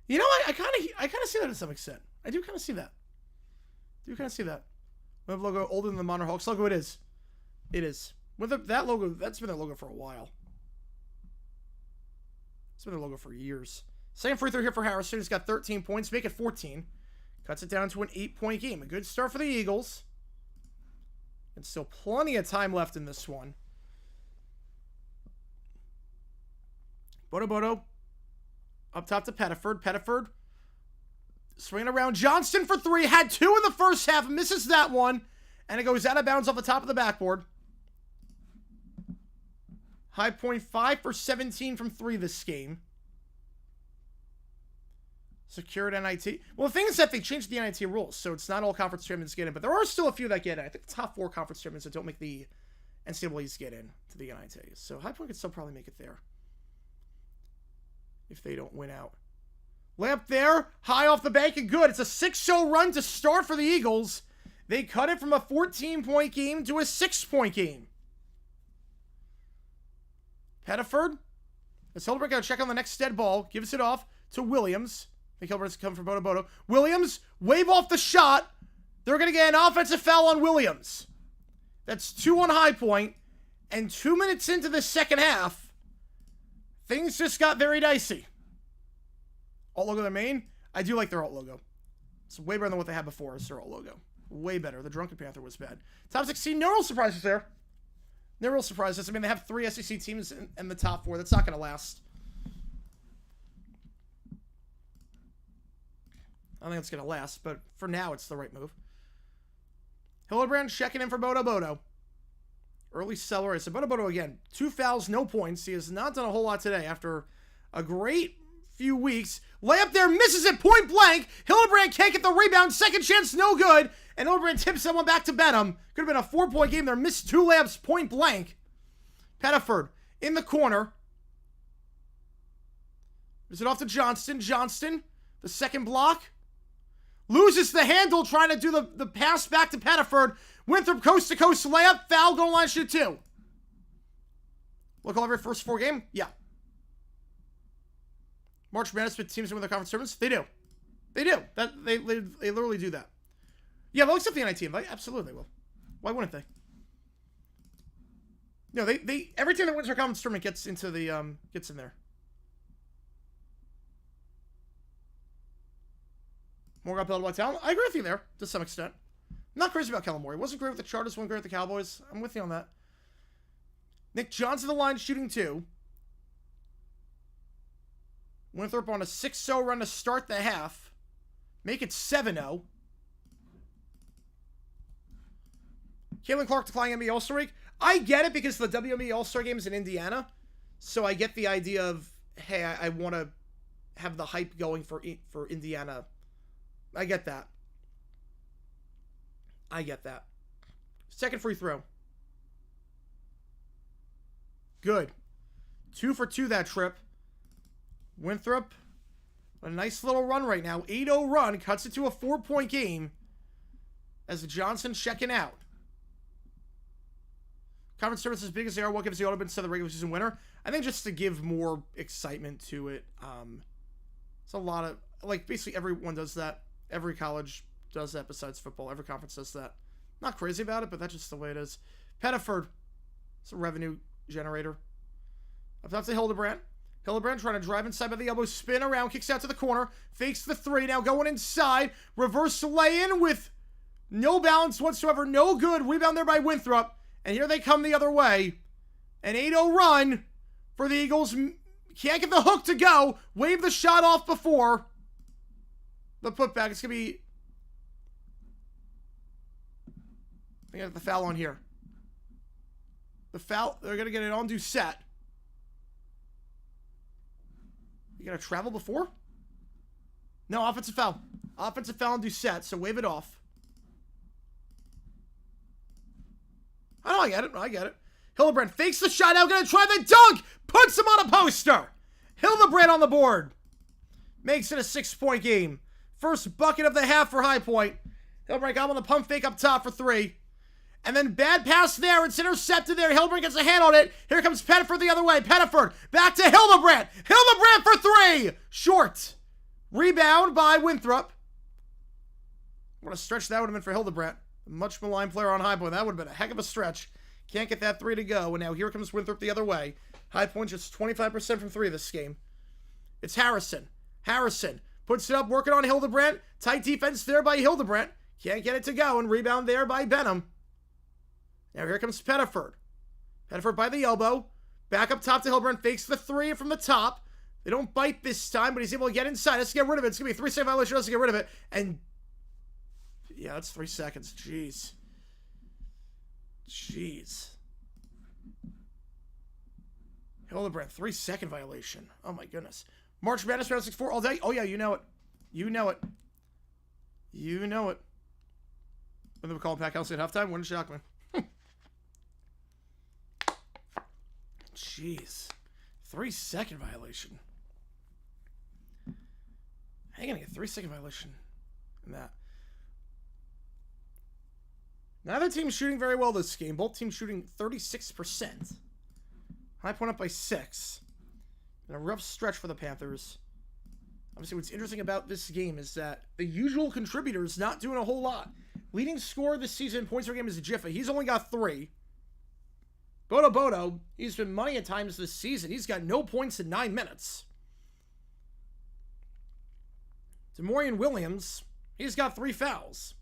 You know what? I kind of see that to some extent. I do kind of see that. We have a logo older than the Monterey Hawks logo. It is. With that logo, that's been their logo for a while. It's been their logo for years. Second free throw here for Harrison. He's got 13 points. Make it 14. Cuts it down to an 8-point game. A good start for the Eagles. And still plenty of time left in this one. Bodo Bodo. Up top to Pettiford. Pettiford. Swinging around. Johnston for 3. Had 2 in the first half. Misses that one. And it goes out of bounds off the top of the backboard. High Point 5 for 17 from 3 this game. Secured NIT. Well, the thing is that they changed the NIT rules, so it's not all conference champions get in, but there are still a few that get in. I think the top 4 conference champions that don't make the NCAAs get in to the NIT. So High Point could still probably make it there if they don't win out. Layup there, high off the bank and good. It's a 6-0 run to start for the Eagles. They cut it from a 14-point game to a 6-point game. Pettiford. As Hildebrandt got to check on the next dead ball. Gives it off to Williams. I think Hilbert's come from Bodo Bodo. Williams, wave off the shot. They're going to get an offensive foul on Williams. That's 2 on High Point. And 2 minutes into the second half, things just got very dicey. Alt logo their main. I do like their alt logo. It's way better than what they had before as their alt logo. Way better. The Drunken Panther was bad. Top 16, no real surprises there. No real surprises. I mean, they have 3 SEC teams in the top 4. That's not going to last. I don't think it's going to last, but for now, it's the right move. Hillebrand checking in for Bodo Bodo. Early seller. I said Bodo Bodo again. 2 fouls, no points. He has not done a whole lot today after a great few weeks. Layup there, misses it point blank. Hillebrand can't get the rebound. Second chance, no good. And Hillebrand tips someone back to Benham. Could have been a 4-point game there. Missed 2 layups point blank. Pettiford in the corner. Gives it off to Johnston. Johnston, the second block. Loses the handle trying to do the pass back to Pettiford. Winthrop coast to coast layup. Foul, goal line shoot 2. We'll call every first 4 game? Yeah. March Madness with teams win the conference tournaments? They do. They do. They literally do that. Yeah, they'll accept the NIT invite. Absolutely they will. Why wouldn't they? No, they every team that wins their conference tournament gets into the gets in there. More got built by talent. I agree with you there to some extent. Not crazy about Kellen Moore. He wasn't great with the Chargers, wasn't great with the Cowboys. I'm with you on that. Nick Johnson, the line, shooting 2. Winthrop on a 6-0 run to start the half. Make it 7-0. Caitlin Clark declining NBA All-Star week. I get it because the WNBA All-Star game is in Indiana. So I get the idea of, hey, I want to have the hype going for Indiana. I get that. I get that. Second free throw. Good. 2 for 2 that trip. Winthrop, a nice little run right now. 8-0 run, cuts it to a 4-point game as Johnson checking out. Conference tournaments as big as they are, what gives the auto instead of the regular season winner? I think just to give more excitement to it. It's a lot of, like, basically everyone does that. Every college does that besides football. Every conference does that. Not crazy about it, but that's just the way it is. Pettiford, it's a revenue generator. Up top to Hildebrandt. Hildebrandt trying to drive inside by the elbow, spin around, kicks out to the corner, fakes the 3, now going inside, reverse lay-in with no balance whatsoever, no good, rebound there by Winthrop, and here they come the other way. An 8-0 run for the Eagles, can't get the hook to go, wave the shot off before the putback. It's going to be, I got the foul on here. The foul, they're going to get an undue set. You got to travel before? No, offensive foul. Offensive foul and do set, so wave it off. I get it. I get it. Hildebrandt fakes the shot out, going to try the dunk! Puts him on a poster! Hildebrandt on the board. Makes it a 6-point game. First bucket of the half for High Point. Hildebrandt got him on the pump fake up top for 3. And then bad pass there. It's intercepted there. Hildebrandt gets a hand on it. Here comes Pettiford the other way. Pettiford back to Hildebrandt. Hildebrandt for 3. Short. Rebound by Winthrop. What a stretch that would have been for Hildebrandt. A much maligned player on High Point. That would have been a heck of a stretch. Can't get that 3 to go. And now here comes Winthrop the other way. High Point just 25% from 3 this game. It's Harrison. Harrison puts it up, working on Hildebrandt. Tight defense there by Hildebrandt. Can't get it to go. And rebound there by Benham. Now here comes Pettiford. Pettiford by the elbow. Back up top to Hildebrandt. Fakes the 3 from the top. They don't bite this time, but he's able to get inside. Let's get rid of it. It's going to be a 3-second violation. Let's get rid of it. And yeah, that's 3 seconds. Jeez. Hildebrandt, 3-second violation. Oh my goodness. March Madness round 6-4 all day. Oh yeah, you know it. You know it. You know it. When they were calling Pat Kelsey at halftime, wouldn't shock me. Jeez. 3-second violation. How are you going to get 3-second violation in that? Neither team's shooting very well this game. Both teams shooting 36%. High Point up by 6. And a rough stretch for the Panthers. Obviously, what's interesting about this game is that the usual contributor's not doing a whole lot. Leading scorer this season in points per game is Jiffa. He's only got 3. Bodo, he's been money at times this season. He's got no points in 9 minutes. Demorian Williams, he's got 3 fouls.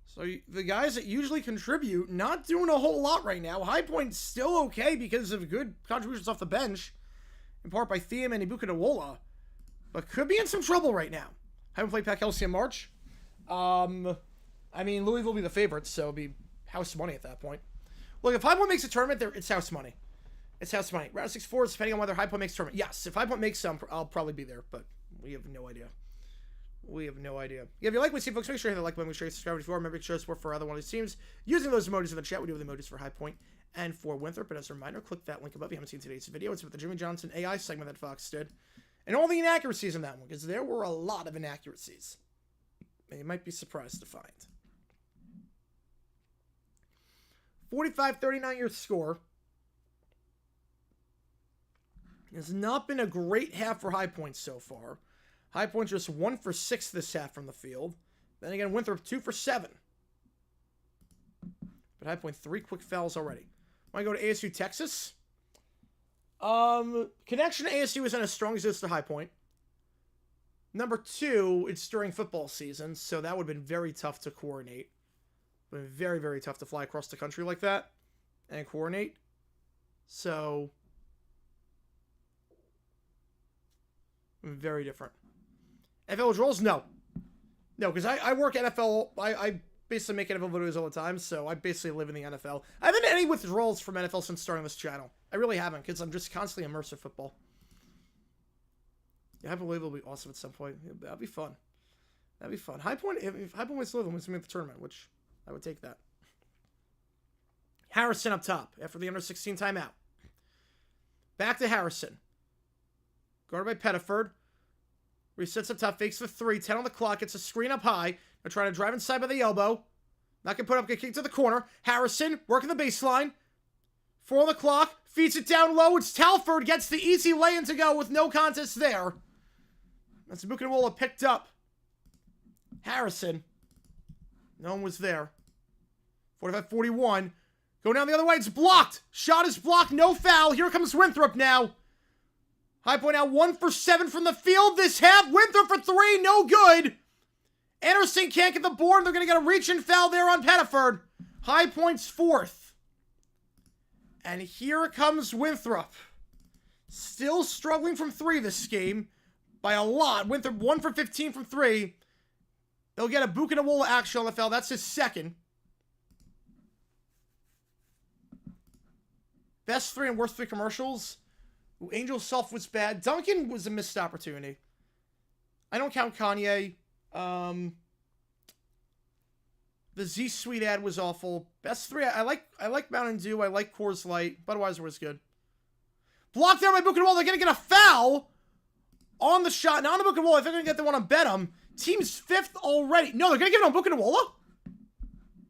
So the guys that usually contribute, not doing a whole lot right now. High Point's still okay because of good contributions off the bench, in part by Thiem and Ibuka Nwola, but could be in some trouble right now. Haven't played Pat Kelsey in March. I mean, Louisville will be the favorites, so it'll be house money at that point. Look, if High Point makes a tournament, it's house money. It's house money. Round 6-4 is depending on whether High Point makes a tournament. Yes, if High Point makes some, I'll probably be there, but we have no idea. We have no idea. Yeah, if you like what you see, folks, make sure you hit the like button, make sure you subscribe if you are. Remember to show support for other one of these teams. Using those emojis in the chat, we do have the emojis for High Point and for Winthrop. And as a reminder, click that link above if you haven't seen today's video. It's with the Jimmy Johnson AI segment that Fox did. And all the inaccuracies in that one, because there were a lot of inaccuracies. And you might be surprised to find. 45-39 your score. It's not been a great half for High Point so far. High Point just 1 for 6 this half from the field. Then again, Winthrop 2 for 7. But High Point 3 quick fouls already. Want to go to ASU, Texas? Connection to ASU isn't as strong as it is to High Point. Number 2, it's during football season, so that would have been very tough to coordinate. Been very, very tough to fly across the country like that and coordinate. So, very different. NFL withdrawals? No. No, because I work NFL. I basically make NFL videos all the time, so I basically live in the NFL. I haven't had any withdrawals from NFL since starting this channel. I really haven't, because I'm just constantly immersed in football. Yeah, I believe it'll be awesome at some point. That'd be fun. That'd be fun. High Point, if High Point wins to make the tournament, which I would take that. Harrison up top after the under 16 timeout. Back to Harrison. Guarded by Pettiford. Resets up top, fakes the 3, 10 on the clock, gets a screen up high. They're trying to drive inside by the elbow. Not going to put up, get kicked to the corner. Harrison, working the baseline. 4 on the clock, feeds it down low. It's Talford, gets the easy lay-in to go with no contest there. That's Buchenwald picked up. Harrison. No one was there. 45-41. Go down the other way, it's blocked. Shot is blocked, no foul. Here comes Winthrop now. High Point now 1 for 7 from the field this half. Winthrop for 3, no good. Anderson can't get the board. They're going to get a reach-in foul there on Pettiford. High Point's 4th. And here comes Winthrop. Still struggling from 3 this game by a lot. Winthrop 1 for 15 from 3. They'll get a Buchenwald action on the foul. That's his 2nd. Best 3 and worst 3 commercials. Ooh, Angel Self was bad. Duncan was a missed opportunity. I don't count Kanye. The Z Sweet ad was awful. Best 3. I like Mountain Dew. I like Coors Light. Budweiser was good. Blocked there by Buchenwald. They're going to get a foul on the shot. Now on the Buchenwald. I think they're going to get the one on Benham. Team's 5th already. No, they're going to give it on Buchenwald. I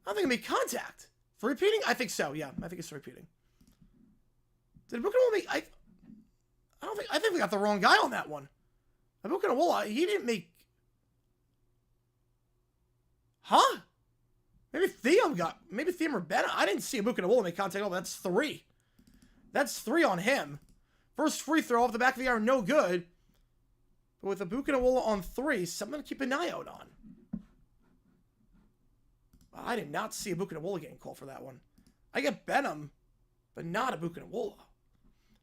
don't think it made contact. For repeating? I think so. Yeah, I think it's repeating. Did Buchenwald make... I think we got the wrong guy on that one. Buchenwald, he didn't make... Huh? Maybe Thiem or Ben. I didn't see Buchenwald make contact at all. That's 3. That's 3 on him. First free throw off the back of the arm, no good. But with a Buchenwald on 3, something to keep an eye out on. I did not see a Buchenwald getting called for that one. I get Benham, but not a Buchenwald.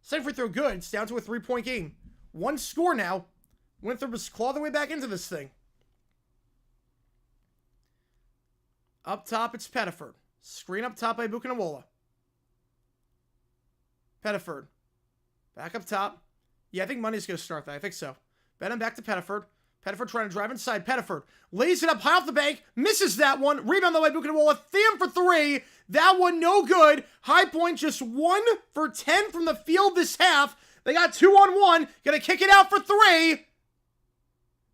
Second free throw good. It's down to a 3-point game. 1 score now. Winthrop has clawed their way back into this thing. Up top, it's Pettiford. Screen up top by Buchenwald. Pettiford. Back up top. Yeah, I think Money's going to start that. I think so. Benham back to Pettiford. Pettiford trying to drive inside. Pettiford lays it up high off the bank. Misses that one. Rebound the way Buchenwald. Thiem for 3. That one no good. High Point just 1 for 10 from the field this half. They got 2-on-1. Gonna kick it out for 3.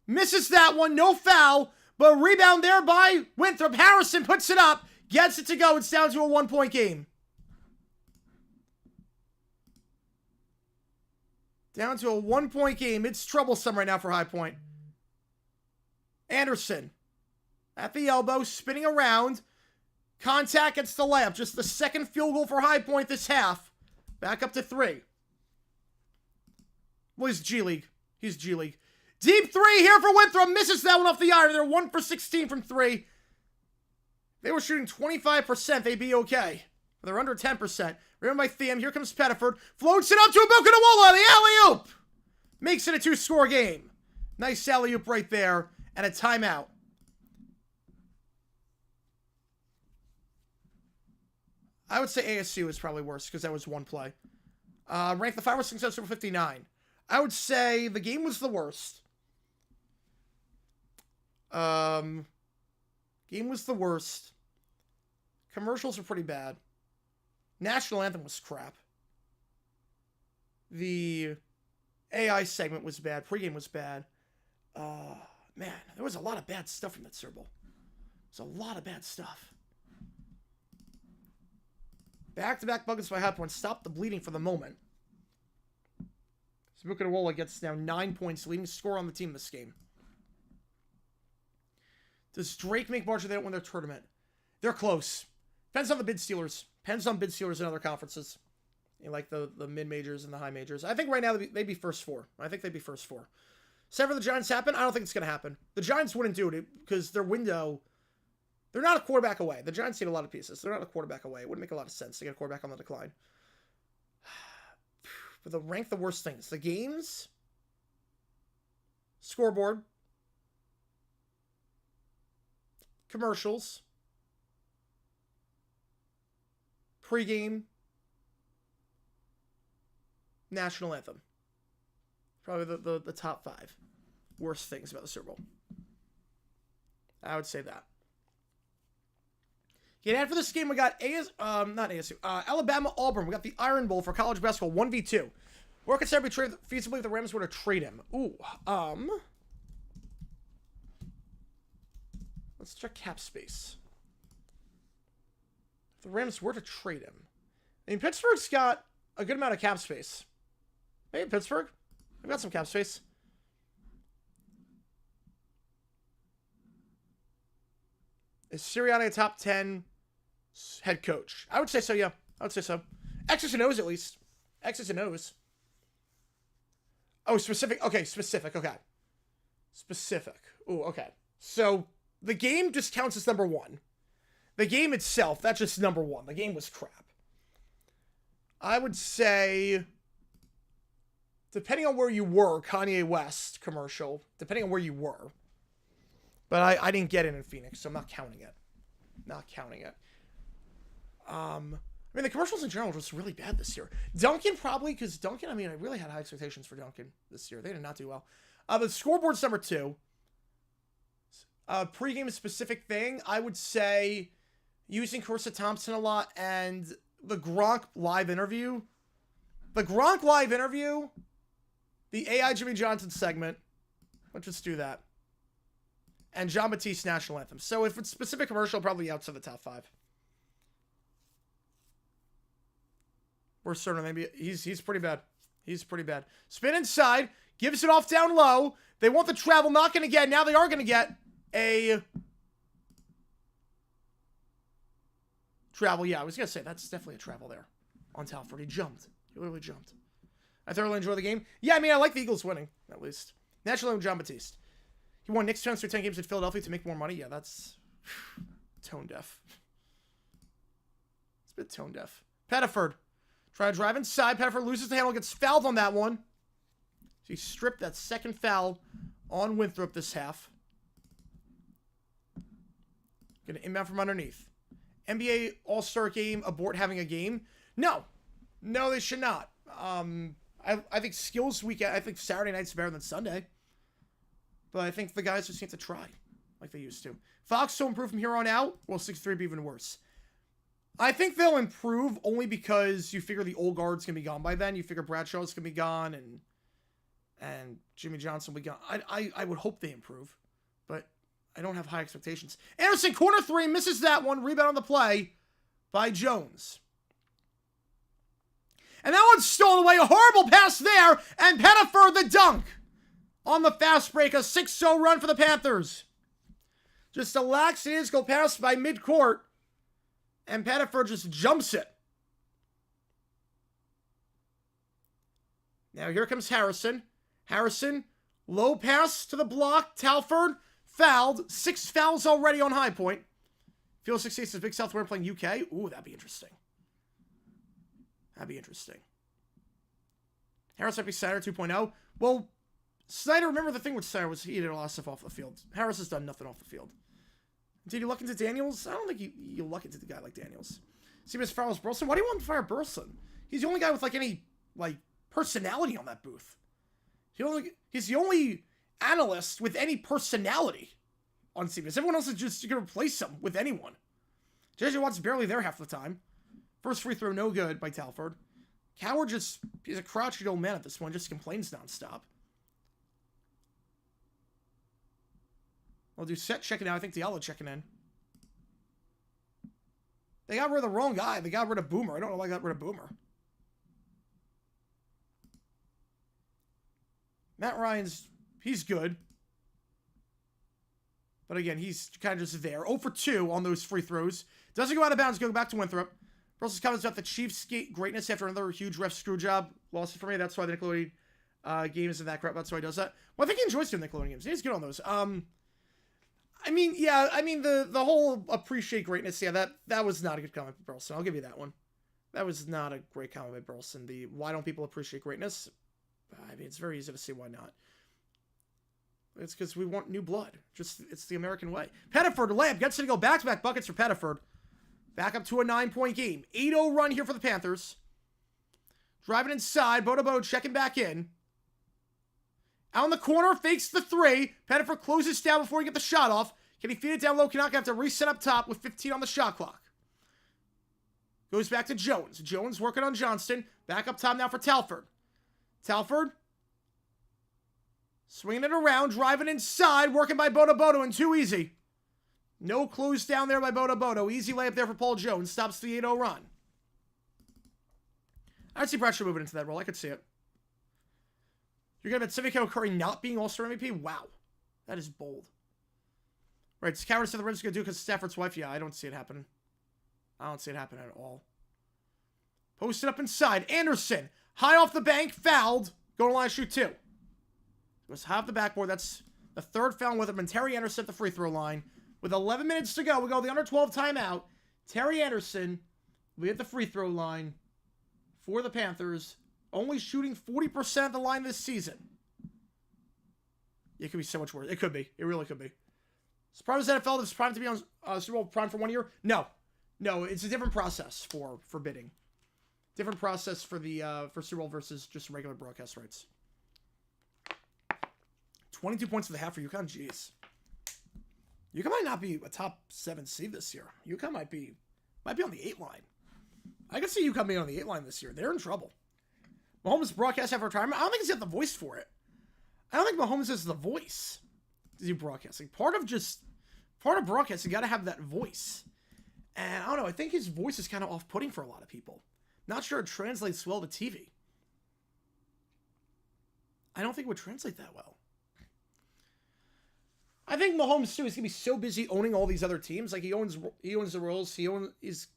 Misses that one. No foul. But rebound there by Winthrop. Harrison puts it up. Gets it to go. It's down to a 1-point game. Down to a 1-point game. It's troublesome right now for High Point. Anderson at the elbow, spinning around. Contact gets the layup. Just the 2nd field goal for High Point this half. Back up to 3. Well, he's G League. He's G League. Deep 3 here for Winthrop. Misses that one off the iron. They're 1 for 16 from 3. They were shooting 25%. They'd be okay. They're under 10%. Remember by Thiem. Here comes Pettiford. Floats it up to Buchenwald. The alley-oop. Makes it a 2-score game. Nice alley-oop right there. And a timeout. I would say ASU is probably worse because that was 1 play. Ranked the 5 or 6 over 59. I would say the game was the worst. Game was the worst. Commercials were pretty bad. National Anthem was crap. The AI segment was bad. Pregame was bad. Man, there was a lot of bad stuff from that Super Bowl. There's a lot of bad stuff. Back-to-back buckets by high points. Stop the bleeding for the moment. Smukawola gets now 9 points, leading scorer on the team this game. Does Drake make margin they don't win their tournament? They're close. Depends on the bid stealers. Depends on bid stealers in other conferences. Like the mid-majors and the high majors. I think right now they'd be first four. I think they'd be first four. Sever the Giants happen? I don't think it's going to happen. The Giants wouldn't do it because their window... They're not a quarterback away. The Giants need a lot of pieces. They're not a quarterback away. It wouldn't make a lot of sense to get a quarterback on the decline. But they'll rank the worst things. The games... Scoreboard... Commercials... Pre-game... National anthem. Probably the top 5 worst things about the Super Bowl. I would say that. Okay, after this game, we got Alabama Auburn. We got the Iron Bowl for college basketball 1v2. Where considered to be traded feasibly if the Rams were to trade him. Ooh, let's check cap space. If the Rams were to trade him, I mean, Pittsburgh's got a good amount of cap space. Maybe Pittsburgh. We've got some cap space. Is Sirianni a top 10 head coach? I would say so, yeah. I would say so. X's and O's, at least. X's and O's. Oh, specific. Okay, specific. Okay. Specific. Ooh, okay. So, the game just counts as number 1. The game itself, that's just number 1. The game was crap. I would say... Depending on where you were, Kanye West commercial. Depending on where you were. But I didn't get it in Phoenix, so I'm not counting it. Not counting it. I mean, the commercials in general were just really bad this year. Duncan probably, because Duncan, I mean, I really had high expectations for Duncan this year. They did not do well. The scoreboard's number 2. Pre-game specific thing, I would say using Carissa Thompson a lot and the Gronk live interview. The Gronk live interview, the AI Jimmy Johnson segment. Let's just do that. And John Batiste national anthem. So if it's specific commercial, probably outside the top 5. We're certain maybe he's pretty bad. He's pretty bad. Spin inside, gives it off down low. They want the travel, not going to get. Now they are going to get a travel. Yeah, I was going to say that's definitely a travel there on Talford. He jumped. He literally jumped. I thoroughly enjoy the game. Yeah, I mean, I like the Eagles winning, at least. National anthem, John Batiste. He won Knicks chance through 10 games in Philadelphia to make more money. Yeah, that's tone deaf. It's a bit tone deaf. Pettiford. Try to drive inside. Pettiford loses the handle. Gets fouled on that one. So he stripped that second foul on Winthrop this half. Going to inbound from underneath. NBA All-Star game. Abort having a game. No. No, they should not. I think skills weekend. I think Saturday night's better than Sunday. But I think the guys just need to try like they used to. Fox will improve from here on out. Will 6-3 be even worse? I think they'll improve only because you figure the old guard's going to be gone by then. You figure Bradshaw's going to be gone and Jimmy Johnson will be gone. I would hope they improve, but I don't have high expectations. Anderson, corner 3, misses that one. Rebound on the play by Jones. And that one's stolen away. A horrible pass there. And Pettiford the dunk. On the fast break, a 6-0 run for the Panthers. Just a lackadaisical pass by midcourt. And Pettiford just jumps it. Now here comes Harrison. Harrison, low pass to the block. Talford, fouled. 6 fouls already on High Point. Field 68 says Big South weren't playing UK. Ooh, that'd be interesting. That'd be interesting. Harris might be Snyder 2.0. Well, Snyder, remember the thing with Snyder was he did a lot of stuff off the field. Harris has done nothing off the field. Did you luck into Daniels? I don't think you luck into the guy like Daniels. See, Miss Farrell's Burleson. Why do you want to fire Burleson? He's the only guy with any personality on that booth. He's the only analyst with any personality on CBS. Everyone else is just going to replace him with anyone. JJ Watt's barely there half the time. First free throw, no good by Talford. Coward he's a crotchety old man at this one, just complains nonstop. I'll do set checking out. I think Diallo checking in. They got rid of the wrong guy. They got rid of Boomer. I don't know why they got rid of Boomer. Matt Ryan's, he's good. But again, he's kind of just there. 0 for 2 on those free throws. Doesn't go out of bounds, going back to Winthrop. Brussels comments about the Chiefs' greatness after another huge ref screw job. Lost it for me. That's why the Nickelodeon games and that crap. That's why he does that. Well, I think he enjoys doing Nickelodeon games. He's good on those. I mean, the whole appreciate greatness. Yeah, that was not a good comment by Burleson. I'll give you that one. That was not a great comment by Burleson. The why don't people appreciate greatness? I mean, it's very easy to see why not. It's because we want new blood. It's the American way. Pettiford, Lamb gets to go back-to-back buckets for Pettiford. Back up to a 9-point game. 8-0 run here for the Panthers. Driving inside. Bodo checking back in. Out in the corner. Fakes the 3. Pettiford closes down before he gets the shot off. Can he feed it down low? Cannot have to reset up top with 15 on the shot clock. Goes back to Jones. Jones working on Johnston. Back up top now for Talford. Talford. Swinging it around. Driving inside. Working by Bodo and too easy. No close down there by Bodo. Easy layup there for Paul Jones. Stops the 8-0 run. I'd see Bradshaw moving into that role. I could see it. You're going to bet Simicao Curry not being All-Star MVP? Wow. That is bold. Right, it's cowardice to the Rams going to do because Stafford's wife? Yeah, I don't see it happening. I don't see it happening at all. Posted up inside. Anderson. High off the bank. Fouled. Going to line shoot 2. Was high off the backboard. That's the third foul with him. And Terry Anderson at the free throw line. With 11 minutes to go, we go the under 12 timeout. Terry Anderson, we at the free throw line for the Panthers, only shooting 40% of the line this season. It could be so much worse. It could be. It really could be. Surprised NFL that's primed to be on Super Bowl prime for 1 year? No. No, it's a different process for bidding. Different process for the for Super Bowl versus just regular broadcast rights. 22 points for the half for UConn. Jeez. UConn might not be a top 7 seed this year. UConn might be on the 8 line. I can see UConn being on the 8 line this year. They're in trouble. Mahomes broadcast after retirement. I don't think he's got the voice for it. I don't think Mahomes has the voice to do broadcasting. Part of broadcasting, you got to have that voice. And I don't know. I think his voice is kind of off-putting for a lot of people. Not sure it translates well to TV. I don't think it would translate that well. I think Mahomes too is gonna be so busy owning all these other teams. Like he owns the Royals. He's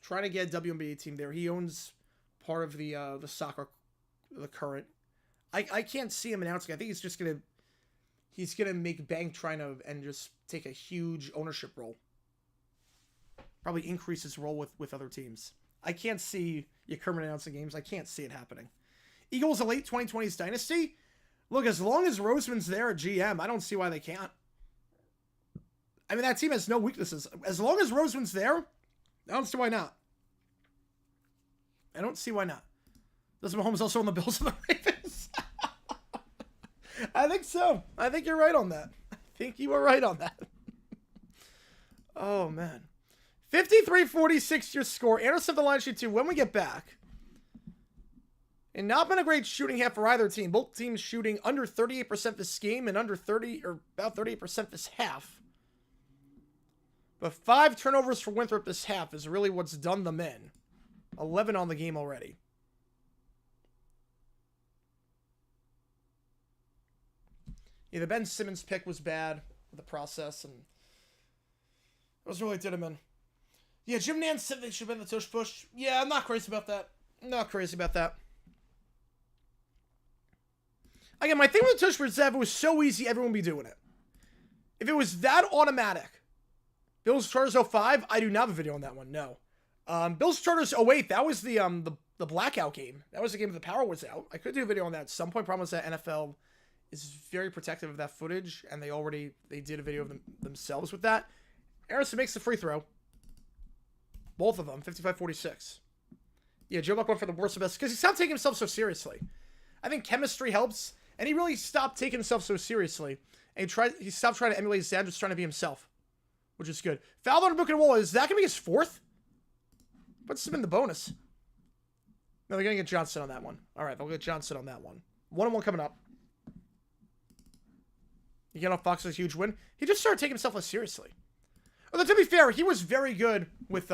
trying to get a WNBA team there. He owns part of the soccer, the Current. I can't see him announcing. I think he's gonna make bank trying to and just take a huge ownership role. Probably increase his role with other teams. I can't see Kermit announcing games. I can't see it happening. Eagles a late 2020s dynasty. Look, as long as Roseman's there at GM, I don't see why they can't. I mean, that team has no weaknesses. As long as Roseman's there, I don't see why not. I don't see why not. Does Mahomes also on the Bills and the Ravens? I think so. I think you're right on that. I think you are right on that. Oh, man. 53-46 your score. Anderson the line shoot 2 when we get back. And not been a great shooting half for either team. Both teams shooting under 38% this game and under 30 or about 38% this half. But 5 turnovers for Winthrop this half is really what's done them in. 11 on the game already. Yeah, the Ben Simmons pick was bad with the process, and it was really did him in. Yeah, Jim Nance said they should have been the tush push. Yeah, I'm not crazy about that. Not crazy about that. Again, my thing with the tush push is that if it was so easy, everyone would be doing it. If it was that automatic, Bills Chargers 05, I do not have a video on that one, no. Bills Chargers 08, that was the blackout game. That was the game the power was out. I could do a video on that at some point. Problem is that NFL is very protective of that footage, and they did a video of themselves with that. Harrison makes the free throw. Both of them, 55-46. Yeah, Joe Buck went for the worst of best, because he stopped taking himself so seriously. I think chemistry helps, and he really stopped taking himself so seriously. And he stopped trying to emulate his dad, just trying to be himself, which is good. Foul on Buchanan. Is that going to be his 4th? Puts him in the bonus. No, they're going to get Johnson on that one. All right, they'll get Johnson on that one. 1-1 coming up. You get off Fox a huge win. He just started taking himself less seriously. Although, to be fair, he was very good with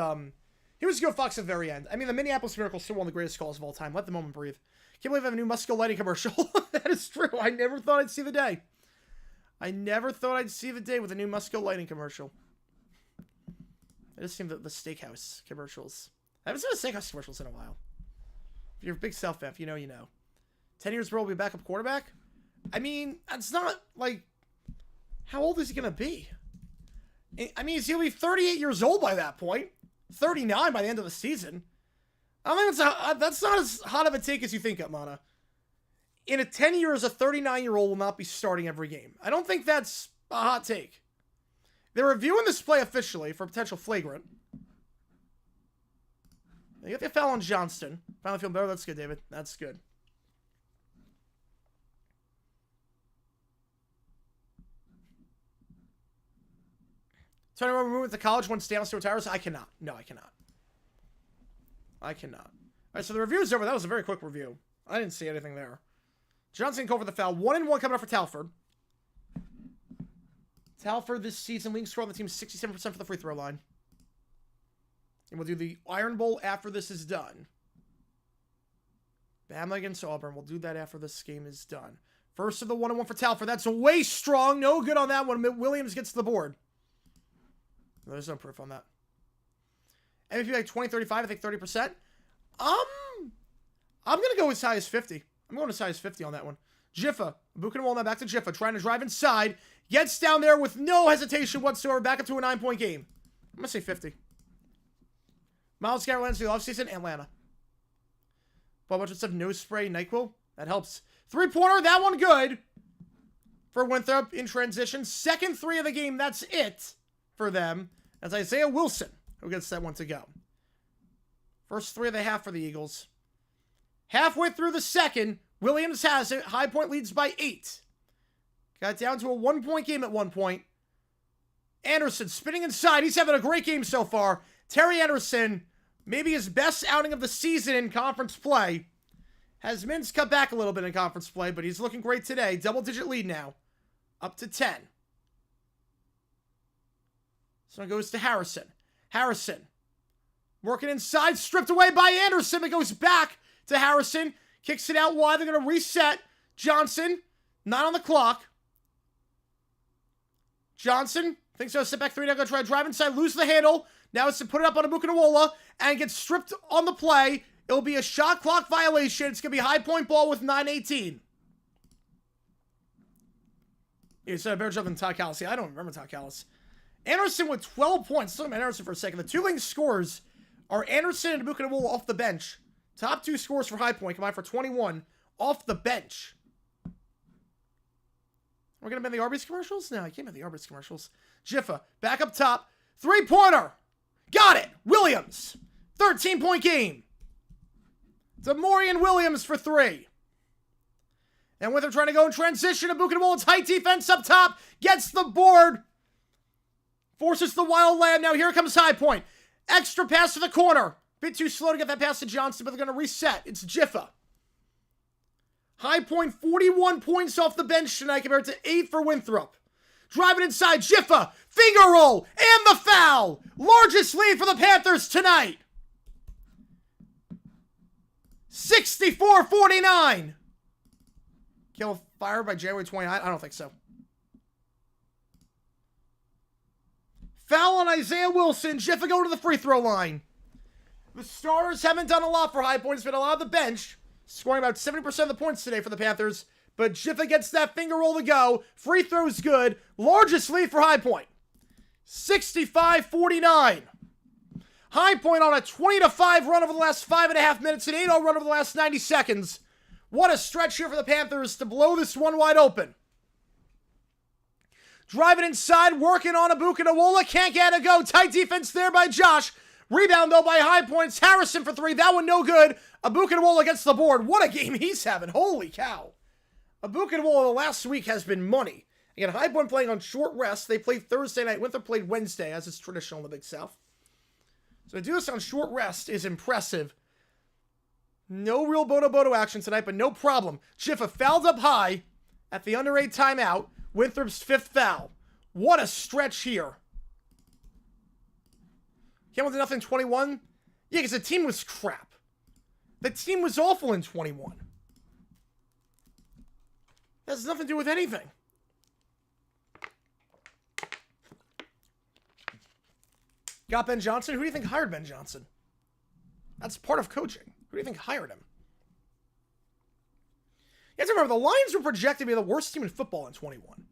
He was good Fox at the very end. I mean, the Minneapolis Miracle is still one of the greatest calls of all time. Let the moment breathe. Can't believe I have a new Musco lighting commercial. That is true. I never thought I'd see the day. I never thought I'd see the day with a new Musco lighting commercial. I just seen the steakhouse commercials. I haven't seen the steakhouse commercials in a while. If you're a big South fan, if you know, you know. 10 years bro will be a backup quarterback? I mean, that's not, like, how old is he going to be? I mean, he'll be 38 years old by that point. 39 by the end of the season. I don't think that's not as hot of a take as you think, Mana. In 10 years, a 39-year-old will not be starting every game. I don't think that's a hot take. They're reviewing this play officially for potential flagrant. They get the foul on Johnston. Finally feeling better. That's good, David. That's good. So anyone move to college once Stanley retires? I cannot. No, I cannot. I cannot. All right, so the review's over. That was a very quick review. I didn't see anything there. Johnson covered the foul. 1-1 coming up for Talford. Talford this season leading score on the team 67% for the free throw line. And we'll do the Iron Bowl after this is done. Bama against Auburn. We'll do that after this game is done. First of the 1-1 for Talford. That's way strong. No good on that one. Williams gets to the board. There's no proof on that. MVP like 20-35, I think 30%. I'm going to go as high as 50. I'm going as high as 50 on that one. Jiffa. Buchenwald now back to Jiffa. Trying to drive inside. Gets down there with no hesitation whatsoever. Back up to a 9-point game. I'm going to say 50. Miles Garland's the offseason. Atlanta. But a bunch of stuff. No spray. NyQuil. That helps. 3-pointer. That one good. For Winthrop in transition. Second 3 of the game. That's it for them. That's Isaiah Wilson who gets that one to go. First 3 of the half for the Eagles. Halfway through the second, Williams has it. High Point leads by 8. Got down to a 1-point game at one point. Anderson spinning inside. He's having a great game so far. Terry Anderson, maybe his best outing of the season in conference play. Has Mins cut back a little bit in conference play, but he's looking great today. Double-digit lead now. Up to 10. So it goes to Harrison. Harrison. Working inside. Stripped away by Anderson. It goes back to Harrison. Kicks it out wide. They're going to reset. Johnson. Not on the clock. Johnson. Thinks he'll sit back 3. Now going to try to drive inside. Lose the handle. Now it's to put it up on Abukenawola. And gets stripped on the play. It'll be a shot clock violation. It's going to be High Point ball with 9:18. You said a better job than Todd Callis. I don't remember Todd Callis. Anderson with 12 points. Let's talk about Anderson for a second. The 2 leading scores are Anderson and Abukenawola off the bench. Top 2 scores for High Point combined for 21 off the bench. We're going to be in the Arby's commercials? No, I can't be in the Arby's commercials. Jiffa, back up top. 3-pointer. Got it. Williams. 13-point game. Demorian Williams for 3. And with him trying to go in transition, Abukenawola tight defense up top. Gets the board. Forces the wild lamb. Now here comes High Point. Extra pass to the corner. Bit too slow to get that pass to Johnson, but they're going to reset. It's Jiffa. High Point, 41 points off the bench tonight compared to 8 for Winthrop. Driving inside, Jiffa. Finger roll. And the foul. Largest lead for the Panthers tonight. 64-49. Kill fired by January 29. I don't think so. Foul on Isaiah Wilson. Jiffa go to the free throw line. The starters haven't done a lot for High Point. It's been a lot of the bench. Scoring about 70% of the points today for the Panthers. But Jiffa gets that finger roll to go. Free throw's good. Largest lead for High Point. 65-49. High Point on a 20-5 run over the last 5.5 minutes. An 8-0 run over the last 90 seconds. What a stretch here for the Panthers to blow this one wide open. Driving inside, working on Abukenawola. Can't get a go. Tight defense there by Josh. Rebound, though, by High Points. Harrison for 3. That one no good. Abukenawola gets the board. What a game he's having. Holy cow. Abukenawola last week has been money. Again, High Point playing on short rest. They played Thursday night. Winthrop played Wednesday, as is traditional in the Big South. So to do this on short rest is impressive. No real Bodo action tonight, but no problem. Jiffa fouled up high at the under 8 timeout. Winthrop's 5th foul. What a stretch here. Came with nothing 21. Yeah, because the team was crap. The team was awful in 21. That has nothing to do with anything. Got Ben Johnson? Who do you think hired Ben Johnson? That's part of coaching. Who do you think hired him? You have to remember, the Lions were projected to be the worst team in football in 21.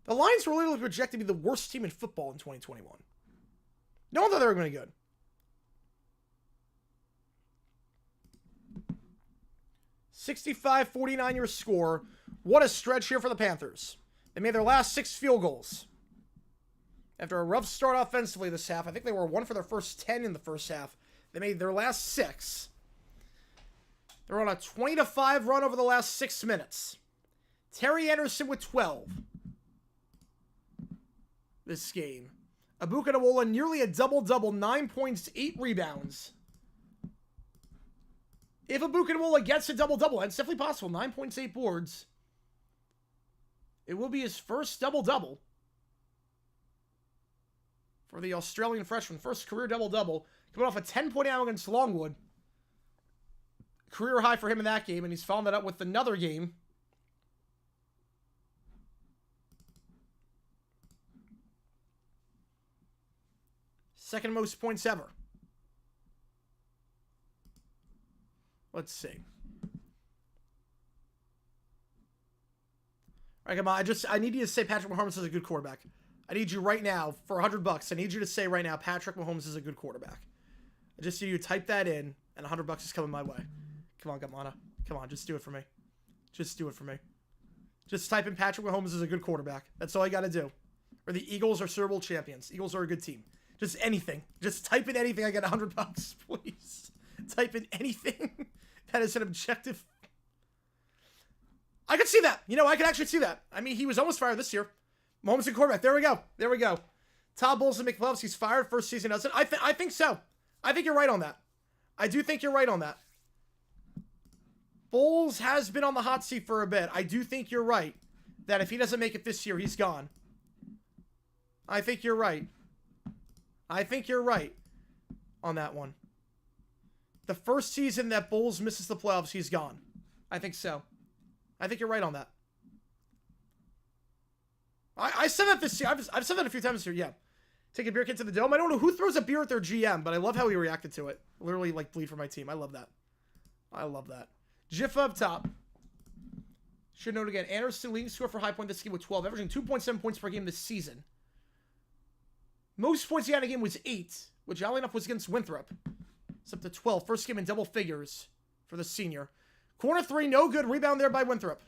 The Lions were literally projected to be the worst team in football in 2021. No one thought they were going to be good. 65-49 your score. What a stretch here for the Panthers. They made their last 6 field goals. After a rough start offensively this half, I think they were 1 for their first 10 in the first half. They made their last 6. They're on a 20-5 run over the last 6 minutes. Terry Anderson with 12. This game. Abuka nearly a double-double, 9 points, 8 rebounds. If Abuka gets a double-double, and it's definitely possible, 9 points, 8 boards, it will be his first double-double for the Australian freshman. First career double-double. Coming off a 10-point out against Longwood. Career high for him in that game, and he's following that up with another game. Second most points ever. Let's see. All right, come on. I need you to say Patrick Mahomes is a good quarterback. I need you right now for $100. I need you to say right now Patrick Mahomes is a good quarterback. I just need you to type that in, and $100 is coming my way. Come on, Gamana. Come on, just do it for me. Just do it for me. Just type in Patrick Mahomes is a good quarterback. That's all I got to do. Or the Eagles are Super Bowl champions. Eagles are a good team. Just anything. Just type in anything. I get $100, please. Type in anything that is an objective. I could see that. You know, I could actually see that. I mean, he was almost fired this year. Mahomes and quarterback. There we go. There we go. Todd Bowles and McLovs. He's fired. First season doesn't. I think so. I think you're right on that. I do think you're right on that. Bowles has been on the hot seat for a bit. I do think you're right that if he doesn't make it this year, he's gone. I think you're right. I think you're right on that one. The first season that Bowles misses the playoffs, he's gone. I think so. I think you're right on that. I said that this year. I've said that a few times this year. Yeah. Take a beer kid to the dome. I don't know who throws a beer at their GM, but I love how he reacted to it. Literally, like, bleed for my team. I love that. I love that. Jiff up top. Should note again, Anderson leading scorer for High Point this game with 12, averaging 2.7 points per game this season. Most points he had in a game was 8, which oddly enough was against Winthrop. It's up to 12. First game in double figures for the senior. Corner 3, no good. Rebound there by Winthrop.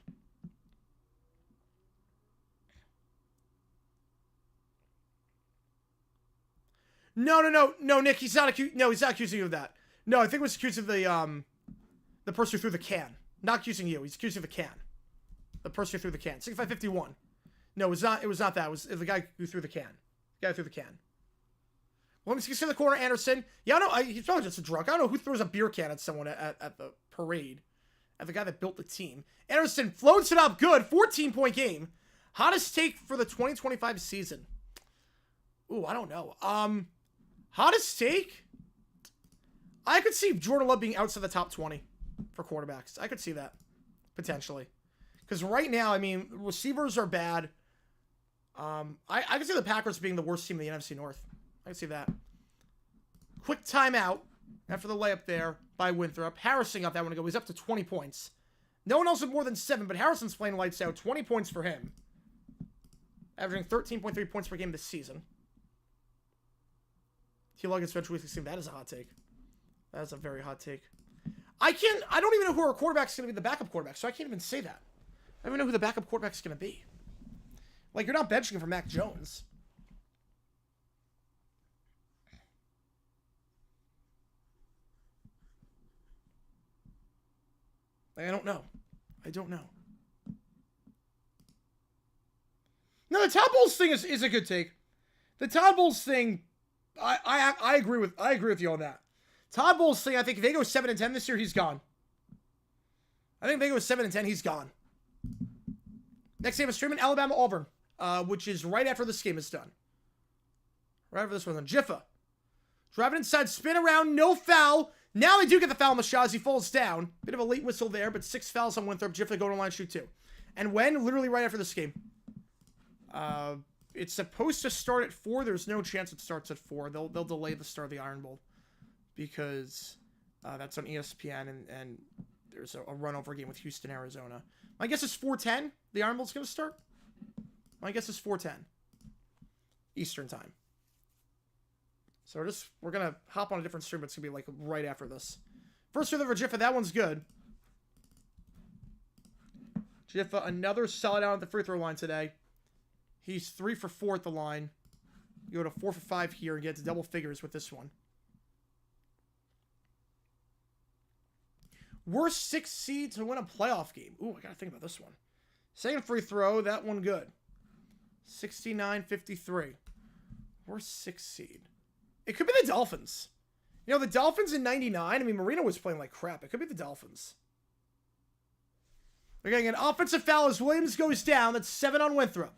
No, Nick, he's not accusing you of that. No, I think it was accused of the person who threw the can. Not accusing you. He's accusing the can. The person who threw the can. 65-51. No, it was not that. It was the guy who threw the can. The guy who threw the can. Well, let me see the corner, Anderson. Yeah, I know. He's probably just a drunk. I don't know who throws a beer can at someone at the parade. At the guy that built the team. Anderson floats it up. Good. 14-point game. Hottest take for the 2025 season. Ooh, I don't know. Hottest take? I could see Jordan Love being outside the top 20 for quarterbacks. I could see that. Potentially. Because right now, I mean, receivers are bad. I could see the Packers being the worst team in the NFC North. I can see that. Quick timeout after the layup there by Winthrop. Harrison got that one to go. He's up to 20 points. No one else with more than 7, but Harrison's playing lights out. 20 points for him. Averaging 13.3 points per game this season. T-Log against Venture Week 16. That is a hot take. That is a very hot take. I don't even know who our quarterback's going to be, the backup quarterback, so I can't even say that. I don't even know who the backup quarterback's going to be. Like, you're not benching him for Mac Jones. Like, I don't know. No, the Todd Bowles thing is a good take. The Todd Bowles thing, I agree with you on that. Todd Bowles thing, I think if they go 7-10 this year, he's gone. I think if they go 7-10, he's gone. Next game is streaming Alabama-Auburn, which is right after this game is done. Right after this one's done. Jiffa. Driving inside, spin around, no foul. Now they do get the foul on the shot as he falls down. Bit of a late whistle there, but 6 fouls on Winthrop. Jiffa going to line shoot 2. And when? Literally right after this game. It's supposed to start at 4. There's no chance it starts at 4. They'll delay the start of the Iron Bowl because that's on ESPN and there's a run-over game with Houston, Arizona. My guess is 4:10. The Iron Bowl's going to start. My guess is 4:10 Eastern time. So we're going to hop on a different stream, but it's going to be like right after this. First free throw for Jiffa. That one's good. Jiffa, another solid out at the free throw line today. He's 3 for 4 at the line. You go to 4 for 5 here and get to double figures with this one. Worst 6 seed to win a playoff game. Ooh, I got to think about this one. Second free throw, that one good. 69-53. Worst 6 seed. It could be the Dolphins. You know, the Dolphins in 99, I mean, Marino was playing like crap. It could be the Dolphins. They're getting an offensive foul as Williams goes down. That's 7 on Winthrop.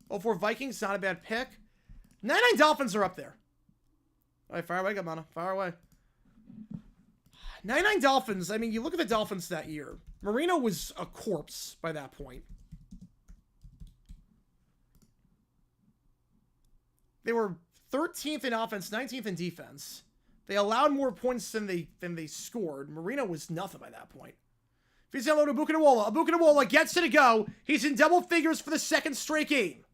0-4 Vikings, not a bad pick. 99 Dolphins are up there. All right, fire away, Gamana. Fire away. 99 Dolphins, I mean, you look at the Dolphins that year. Marino was a corpse by that point. They were 13th in offense, 19th in defense. They allowed more points than they scored. Marino was nothing by that point. He's hello to Abukunawola. Abukunawola gets it to go. He's in double figures for the second straight game.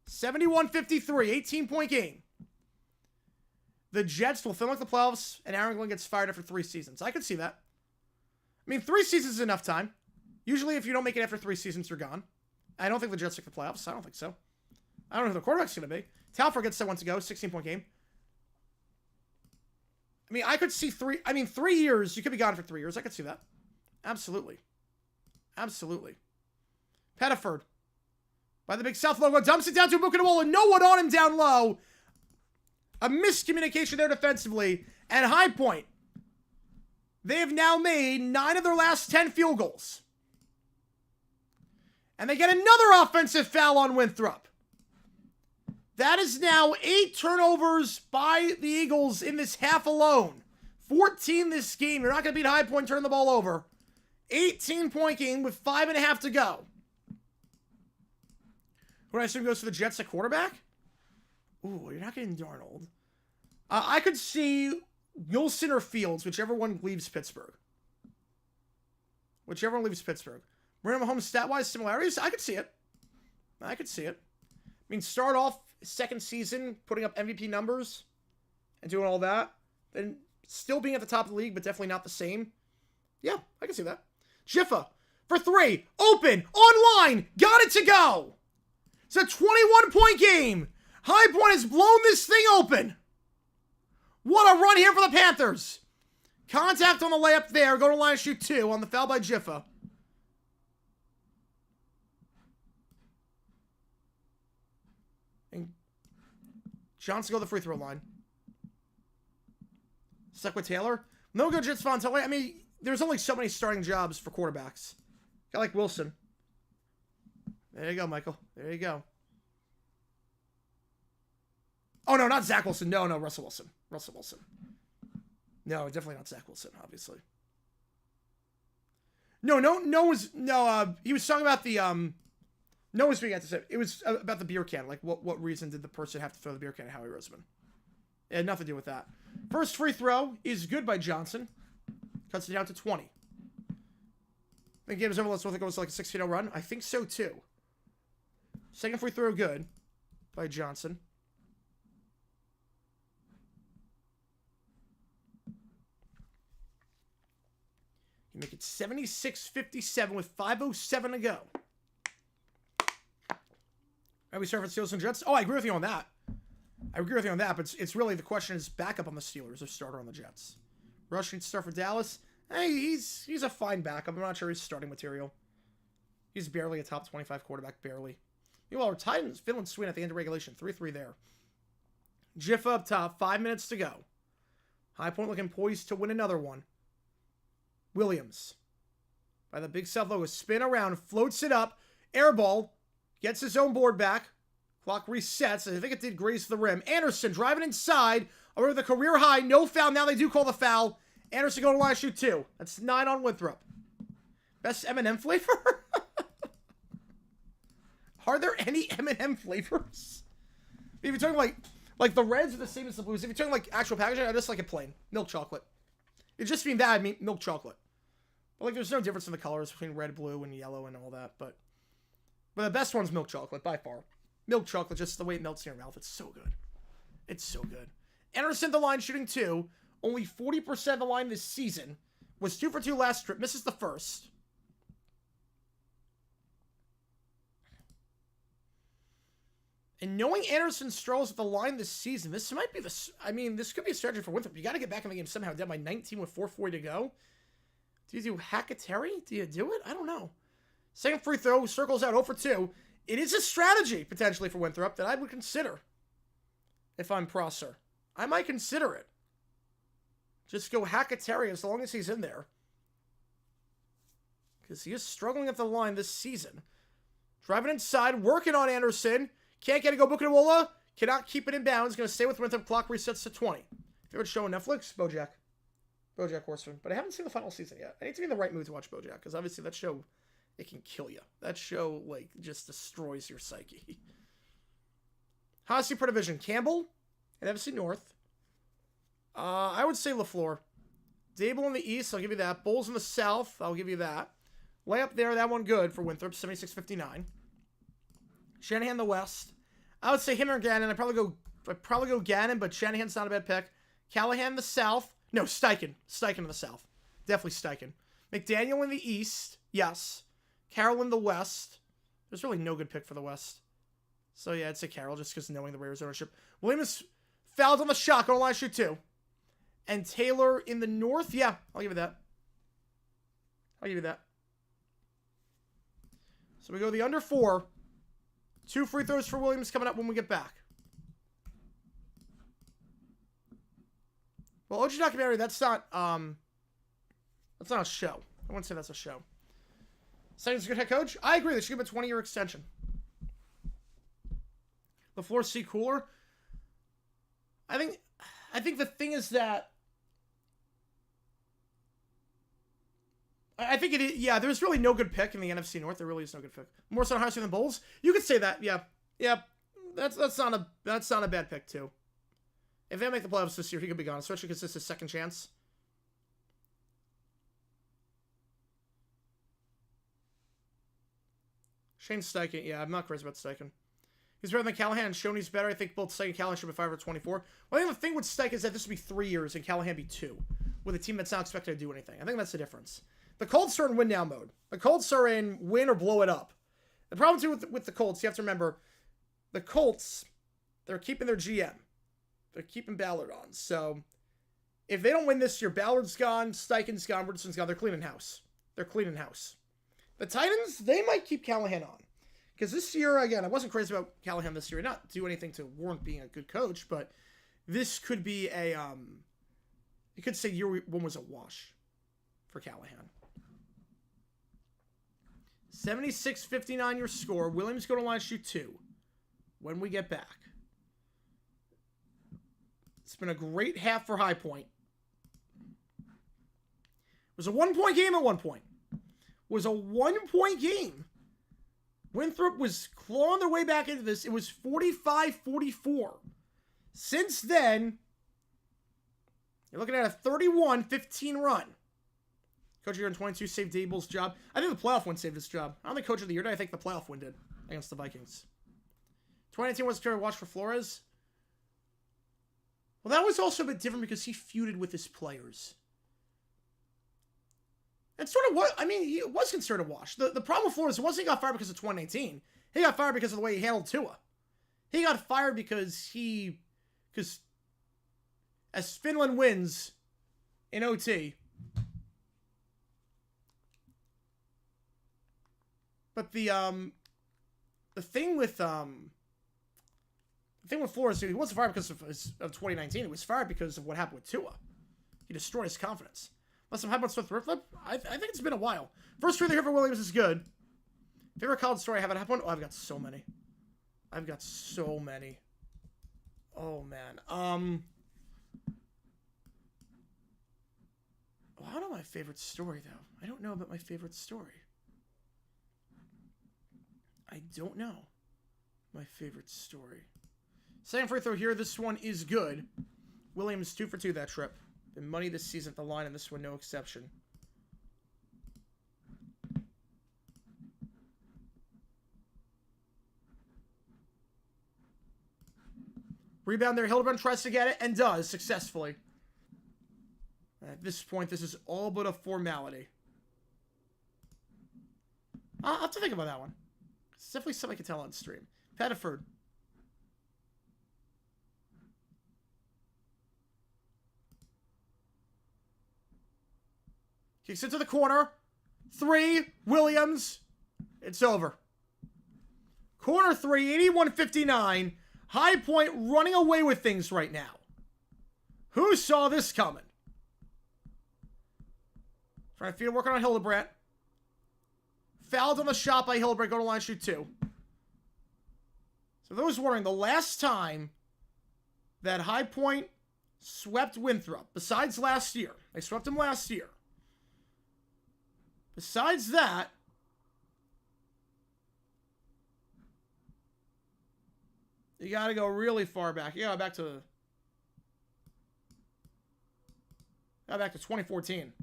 71-53, 18-point game. The Jets will film like the playoffs, and Aaron Glenn gets fired after 3 seasons. I could see that. I mean, 3 seasons is enough time. Usually, if you don't make it after 3 seasons, you're gone. I don't think the Jets make the playoffs. I don't think so. I don't know who the quarterback's going to be. Talford gets that one to go. 16-point game. I mean, I could see 3. I mean, 3 years. You could be gone for 3 years. I could see that. Absolutely. Absolutely. Pettiford. By the Big South logo. Dumps it down to Abukunawola. No one on him down low. A miscommunication there defensively. And High Point. They have now made 9 of their last 10 field goals. And they get another offensive foul on Winthrop. That is now 8 turnovers by the Eagles in this half alone. 14 this game. You're not going to beat High Point turning the ball over. 18-point game with 5.5 to go. Who I assume goes to the Jets at quarterback? Ooh, you're not getting Darnold. I could see Wilson or Fields, whichever one leaves Pittsburgh. Whichever one leaves Pittsburgh. Marino Mahomes stat-wise similarities? I could see it. I could see it. I mean, start off second season, putting up MVP numbers and doing all that. Then still being at the top of the league, but definitely not the same. Yeah, I can see that. Jiffa for 3. Open. Online. Got it to go. It's a 21-point game. High Point has blown this thing open. What a run here for the Panthers. Contact on the layup there. Go to line shoot 2 on the foul by Jiffa. And Johnson go to the free throw line. Stuck with Taylor. No good Jets Fontaine. I mean, there's only so many starting jobs for quarterbacks. Guy like Wilson. There you go, Michael. There you go. Oh, no, not Zach Wilson. No, Russell Wilson. Russell Wilson. No, definitely not Zach Wilson, obviously. No, he was talking about the, no one's speaking at this. It was about the beer can. Like, what reason did the person have to throw the beer can at Howie Roseman? It had nothing to do with that. First free throw is good by Johnson. Cuts it down to 20. I think game is over. Let's think it goes like a 16-0 run. I think so, too. Second free throw good by Johnson. You make it 76-57 with 5:07 to go. Are we starting for Steelers and Jets? Oh, I agree with you on that. But it's really the question is backup on the Steelers or starter on the Jets. Rush needs to start for Dallas. Hey, he's a fine backup. I'm not sure he's starting material. He's barely a top 25 quarterback, barely. Meanwhile, we're tied in Finland Sweden at the end of regulation. 3-3 there. Jiffa up top, 5 minutes to go. High Point looking poised to win another one. Williams. By the Big South logo, spin around, floats it up. Air ball. Gets his own board back. Clock resets. I think it did graze the rim. Anderson driving inside. Over the career high, no foul. Now they do call the foul. Anderson going to line shoot 2. That's 9 on Winthrop. Best M&M flavor? Are there any M&M flavors? If you're talking like the reds are the same as the blues. If you're talking like actual packaging, I just like it plain. Milk chocolate. It just mean that, I mean milk chocolate. But like there's no difference in the colors between red, blue, and yellow and all that. But the best one's milk chocolate by far. Milk chocolate, just the way it melts in your mouth. It's so good. It's so good. Anderson the line shooting 2. Only 40% of the line this season. Was 2 for 2 last trip. Misses the first. And knowing Anderson strolls at the line this season, this might be the... I mean, this could be a strategy for Winthrop. You got to get back in the game somehow. Down by 19 with 4:40 to go. Do you do Hackateri? Do you do it? I don't know. Second free throw. Circles out 0 for 2. It is a strategy, potentially, for Winthrop that I would consider. If I'm Prosser. I might consider it. Just go Hackateri as long as he's in there. Because he is struggling at the line this season. Driving inside. Working on Anderson. Can't get it. Go Buchanan-Wola. Cannot keep it in bounds. Going to stay with Winthrop. Clock resets to 20. Favorite show on Netflix? BoJack. BoJack Horseman. But I haven't seen the final season yet. I need to be in the right mood to watch BoJack. Because obviously that show, it can kill you. That show, like, just destroys your psyche. Hossie per division. Campbell and FC North. I would say LaFleur. Dable in the East. I'll give you that. Bulls in the South. I'll give you that. Way up there. That one good for Winthrop. 76-59. Shanahan the West. I would say him or Gannon. I'd probably go Gannon, but Shanahan's not a bad pick. Callahan the South. No, Steichen. Steichen in the South. Definitely Steichen. McDaniel in the East. Yes. Carroll in the West. There's really no good pick for the West. So yeah, I'd say Carroll just because knowing the Raiders ownership. Williams fouled on the shot. Going to line shoot 2. And Taylor in the North. Yeah, I'll give you that. I'll give you that. So we go the under 4. 2 free throws for Williams coming up when we get back. Well, OG documentary, that's not a show. I wouldn't say that's a show. Second's a good head coach. I agree. They should give him a 20-year extension. LaFleur C. Cooler. I think the thing is that I think it is, yeah, there's really no good pick in the NFC North. There really is no good pick. More so higher than the Bulls. You could say that, yeah. Yeah. That's not a bad pick, too. If they make the playoffs this year, he could be gone, especially because this is his second chance. Shane Steichen, yeah, I'm not crazy about Steichen. He's better than Callahan and Shoney's better. I think both Steichen and Callahan should be 5 or 24. Well, I think the thing with Steichen is that this would be 3 years and Callahan be 2, with a team that's not expected to do anything. I think that's the difference. The Colts are in win-now mode. The Colts are in win or blow it up. The problem, too, with the Colts, you have to remember, the Colts, they're keeping their GM. They're keeping Ballard on. So, if they don't win this year, Ballard's gone, Steichen's gone, Richardson's gone. They're cleaning house. They're cleaning house. The Titans, they might keep Callahan on. Because this year, again, I wasn't crazy about Callahan this year. Not do anything to warrant being a good coach, but this could be a, you could say year 1 was a wash for Callahan. 76-59 your score. Williams go to line shoot 2 when we get back. It's been a great half for High Point. It was a 1-point game at one point. It was a 1-point game. Winthrop was clawing their way back into this. It was 45-44. Since then, you're looking at a 31-15 run. Coach of the Year in 22 saved Dable's job. I think the playoff win saved his job. I don't think Coach of the Year did. I think the playoff win did against the Vikings. 2019 was a watch for Flores. Well, that was also a bit different because he feuded with his players. And sort of what, I mean, he was considered a wash. The problem with Flores wasn't he got fired because of 2019. He got fired because of the way he handled Tua. He got fired because as Finland wins in OT. But the thing with Flores, he wasn't fired because of 2019. He was fired because of what happened with Tua. He destroyed his confidence. Unless I'm hyped about Winthrop, I think it's been a while. First trailer here for Williams is good. Favorite college story I haven't had one? Oh, I've got so many. Oh, man. Well, I don't know my favorite story, though. I don't know about my favorite story. I don't know my favorite story. Second free throw here. This one is good. Williams 2 for 2 that trip. Been money this season at the line, and this one no exception. Rebound there. Hildebrand tries to get it and does successfully. At this point, this is all but a formality. I'll have to think about that one. It's definitely something I can tell on stream. Pettiford. Kicks into the corner. 3. Williams. It's over. Corner 3, 81-59. High Point running away with things right now. Who saw this coming? Trying to feed working on Hildebrandt. Fouled on the shot by Hildebrandt. Go to line, shoot 2. So those wondering, the last time that High Point swept Winthrop, besides last year, they swept him last year. Besides that, you got to go really far back. You got back to 2014.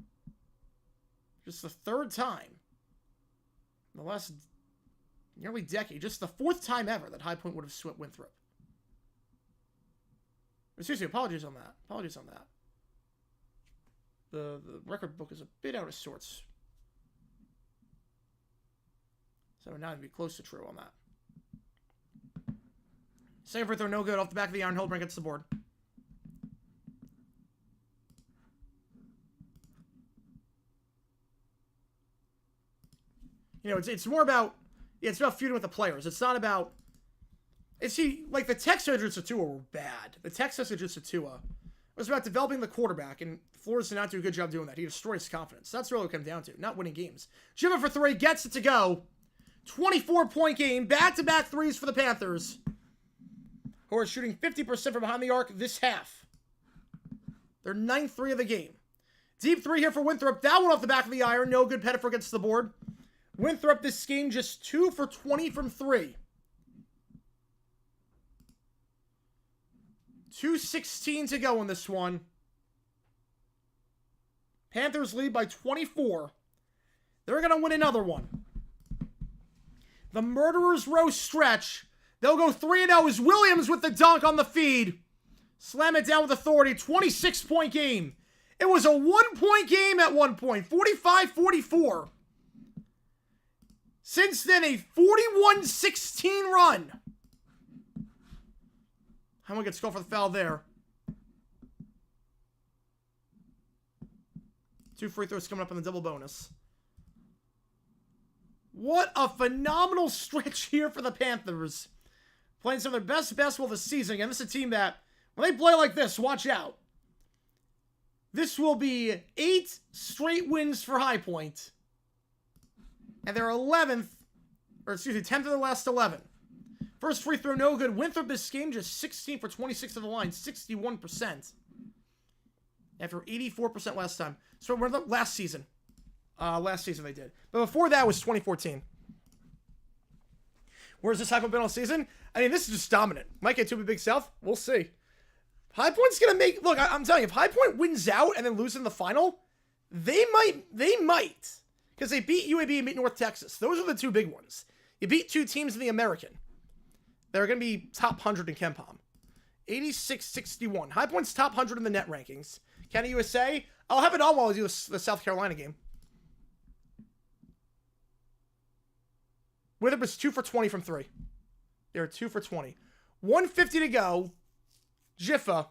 Just the third time in the last nearly decade. Just the 4th time ever that High Point would have swept Winthrop. Seriously, apologies on that. Apologies on that. The record book is a bit out of sorts. So now to be close to true on that. Second free throw, no good. Off the back of the iron, Hildebrandt gets the board. You know, it's more about, it's about feuding with the players. It's not about, like the Texas Jiu-Jitsu were bad. The Texas Jiu-Jitsu was about developing the quarterback, and Flores did not do a good job doing that. He destroyed his confidence. That's really what it comes down to, not winning games. Jimmy for 3, gets it to go. 24-point game, back-to-back threes for the Panthers, who are shooting 50% from behind the arc this half. Their 9th 3 of the game. Deep 3 here for Winthrop. That one off the back of the iron. No good. Pettiford gets the board. Winthrop this game just 2 for 20 from 3. 2:16 to go in this one. Panthers lead by 24. They're going to win another one. The Murderers Row stretch. They'll go 3-0 as Williams with the dunk on the feed. Slam it down with authority. 26-point game. It was a 1-point game at one point. 45-44. Since then, a 41-16 run. Hamlin gets called for the foul there. 2 free throws coming up in the double bonus. What a phenomenal stretch here for the Panthers. Playing some of their best basketball this season. And this is a team that, when they play like this, watch out. This will be 8 straight wins for High Point. And they're 10th of the last 11. First free throw, no good. Winthrop this game, just 16 for 26 of the line, 61%. After 84% last time. So we're last season. Last season they did. But before that was 2014. Where's this High Point been all season? I mean, this is just dominant. Might get to a Big South. We'll see. High Point's going to make... Look, I'm telling you, if High Point wins out and then loses in the final, they might. Because they beat UAB and beat North Texas. Those are the 2 big ones. You beat 2 teams in the American. They're going to be top 100 in KenPom. 86-61. High Point's top 100 in the net rankings. County USA, I'll have it on while I do the South Carolina game. Winthrop is 2 for 20 from 3. They're 2 for 20. 150 to go. Jiffa.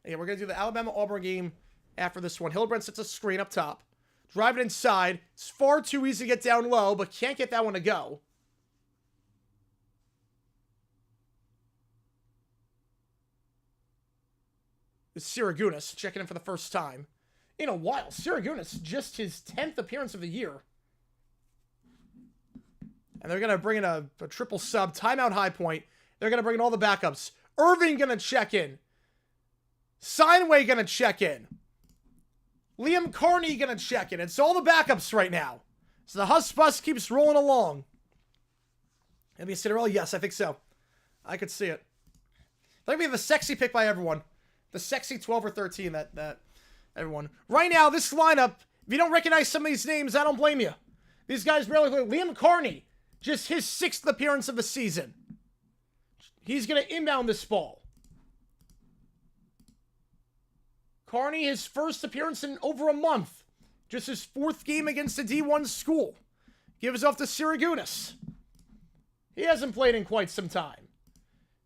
Yeah, we're going to do the Alabama-Auburn game after this one. Hildebrandt sets a screen up top. Drive it inside. It's far too easy to get down low, but can't get that one to go. It's Siragunas checking in for the first time in a while. Siragunas, just his 10th appearance of the year. And they're going to bring in a triple sub. Timeout High Point. They're going to bring in all the backups. Irving going to check in. Steinway going to check in. Liam Carney gonna check in. It's all the backups right now. So the Husk bus keeps rolling along. Maybe Cinderella? Yes, I think so. I could see it. I think we have a sexy pick by everyone. The sexy 12 or 13 that everyone. Right now, this lineup, if you don't recognize some of these names, I don't blame you. These guys barely play. Liam Carney, just his 6th appearance of the season. He's going to inbound this ball. Carney, his first appearance in over a month. Just his 4th game against a D1 school. Gives off to Siragunis. He hasn't played in quite some time.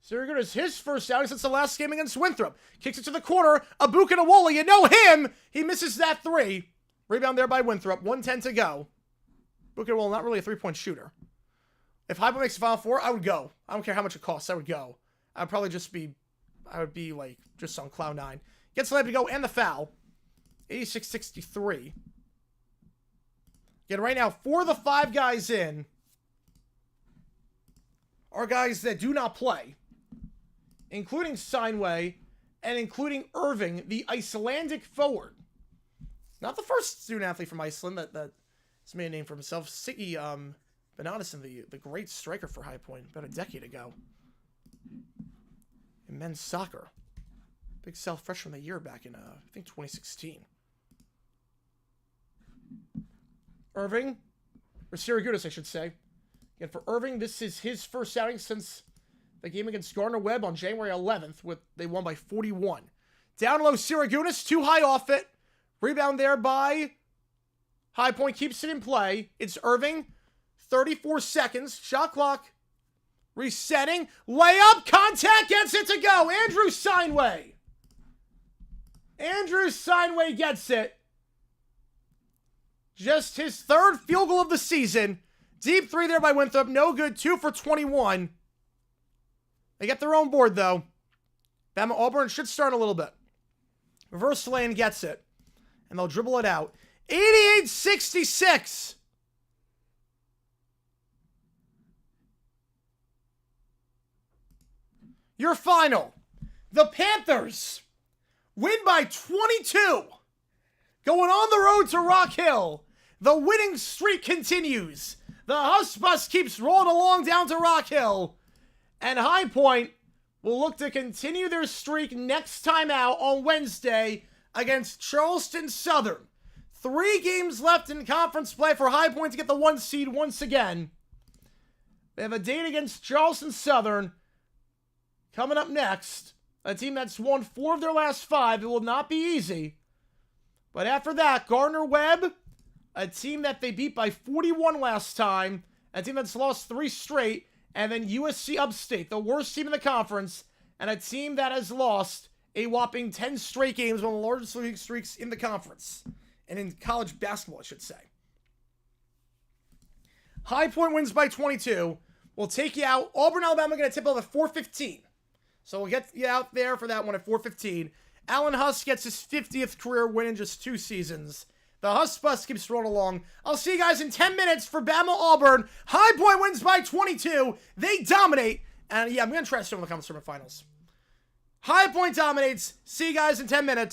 Siragunis, his first outing since the last game against Winthrop. Kicks it to the corner. Abukanawala, you know him. He misses that 3. Rebound there by Winthrop. 1:10 to go. Abukanawala, not really a 3-point shooter. If High Point makes the Final Four, I would go. I don't care how much it costs. I would go. I would be like just on cloud 9. Gets the layup to go and the foul. 86-63. Again, right now, 4 of the 5 guys in are guys that do not play, including Steinway and including Irving, the Icelandic forward. Not the first student athlete from Iceland that's made a name for himself. Siggy Benadison, the great striker for High Point about a decade ago. In men's soccer. Big South freshman of the year back in, I think, 2016. Irving, or Siragunis, I should say. Again, for Irving, this is his first outing since the game against Gardner-Webb on January 11th. They won by 41. Down low, Siragunis, too high off it. Rebound there by High Point, keeps it in play. It's Irving, 34 seconds, shot clock, resetting, layup, contact, gets it to go. Andrew Steinway. Andrew Steinway gets it. Just his 3rd field goal of the season. Deep 3 there by Winthrop. No good. 2 for 21. They get their own board, though. Bama Auburn should start a little bit. Reverse lane gets it. And they'll dribble it out. 88-66. Your final. The Panthers win by 22. Going on the road to Rock Hill. The winning streak continues. The Husk bus keeps rolling along down to Rock Hill. And High Point will look to continue their streak next time out on Wednesday against Charleston Southern. 3 games left in conference play for High Point to get the 1 seed once again. They have a date against Charleston Southern coming up next. A team that's won 4 of their last 5. It will not be easy. But after that, Gardner-Webb, a team that they beat by 41 last time, a team that's lost 3 straight, and then USC Upstate, the worst team in the conference, and a team that has lost a whopping 10 straight games, one of the largest losing streaks in the conference, and in college basketball, I should say. High Point wins by 22. We'll take you out. Auburn, Alabama, going to tip off at 4:15. So we'll get you out there for that one at 4:15. Allen Husk gets his 50th career win in just 2 seasons. The Husk bus keeps rolling along. I'll see you guys in 10 minutes for Bama Auburn. High Point wins by 22. They dominate. And yeah, I'm going to try to show them the conference tournament finals. High Point dominates. See you guys in 10 minutes.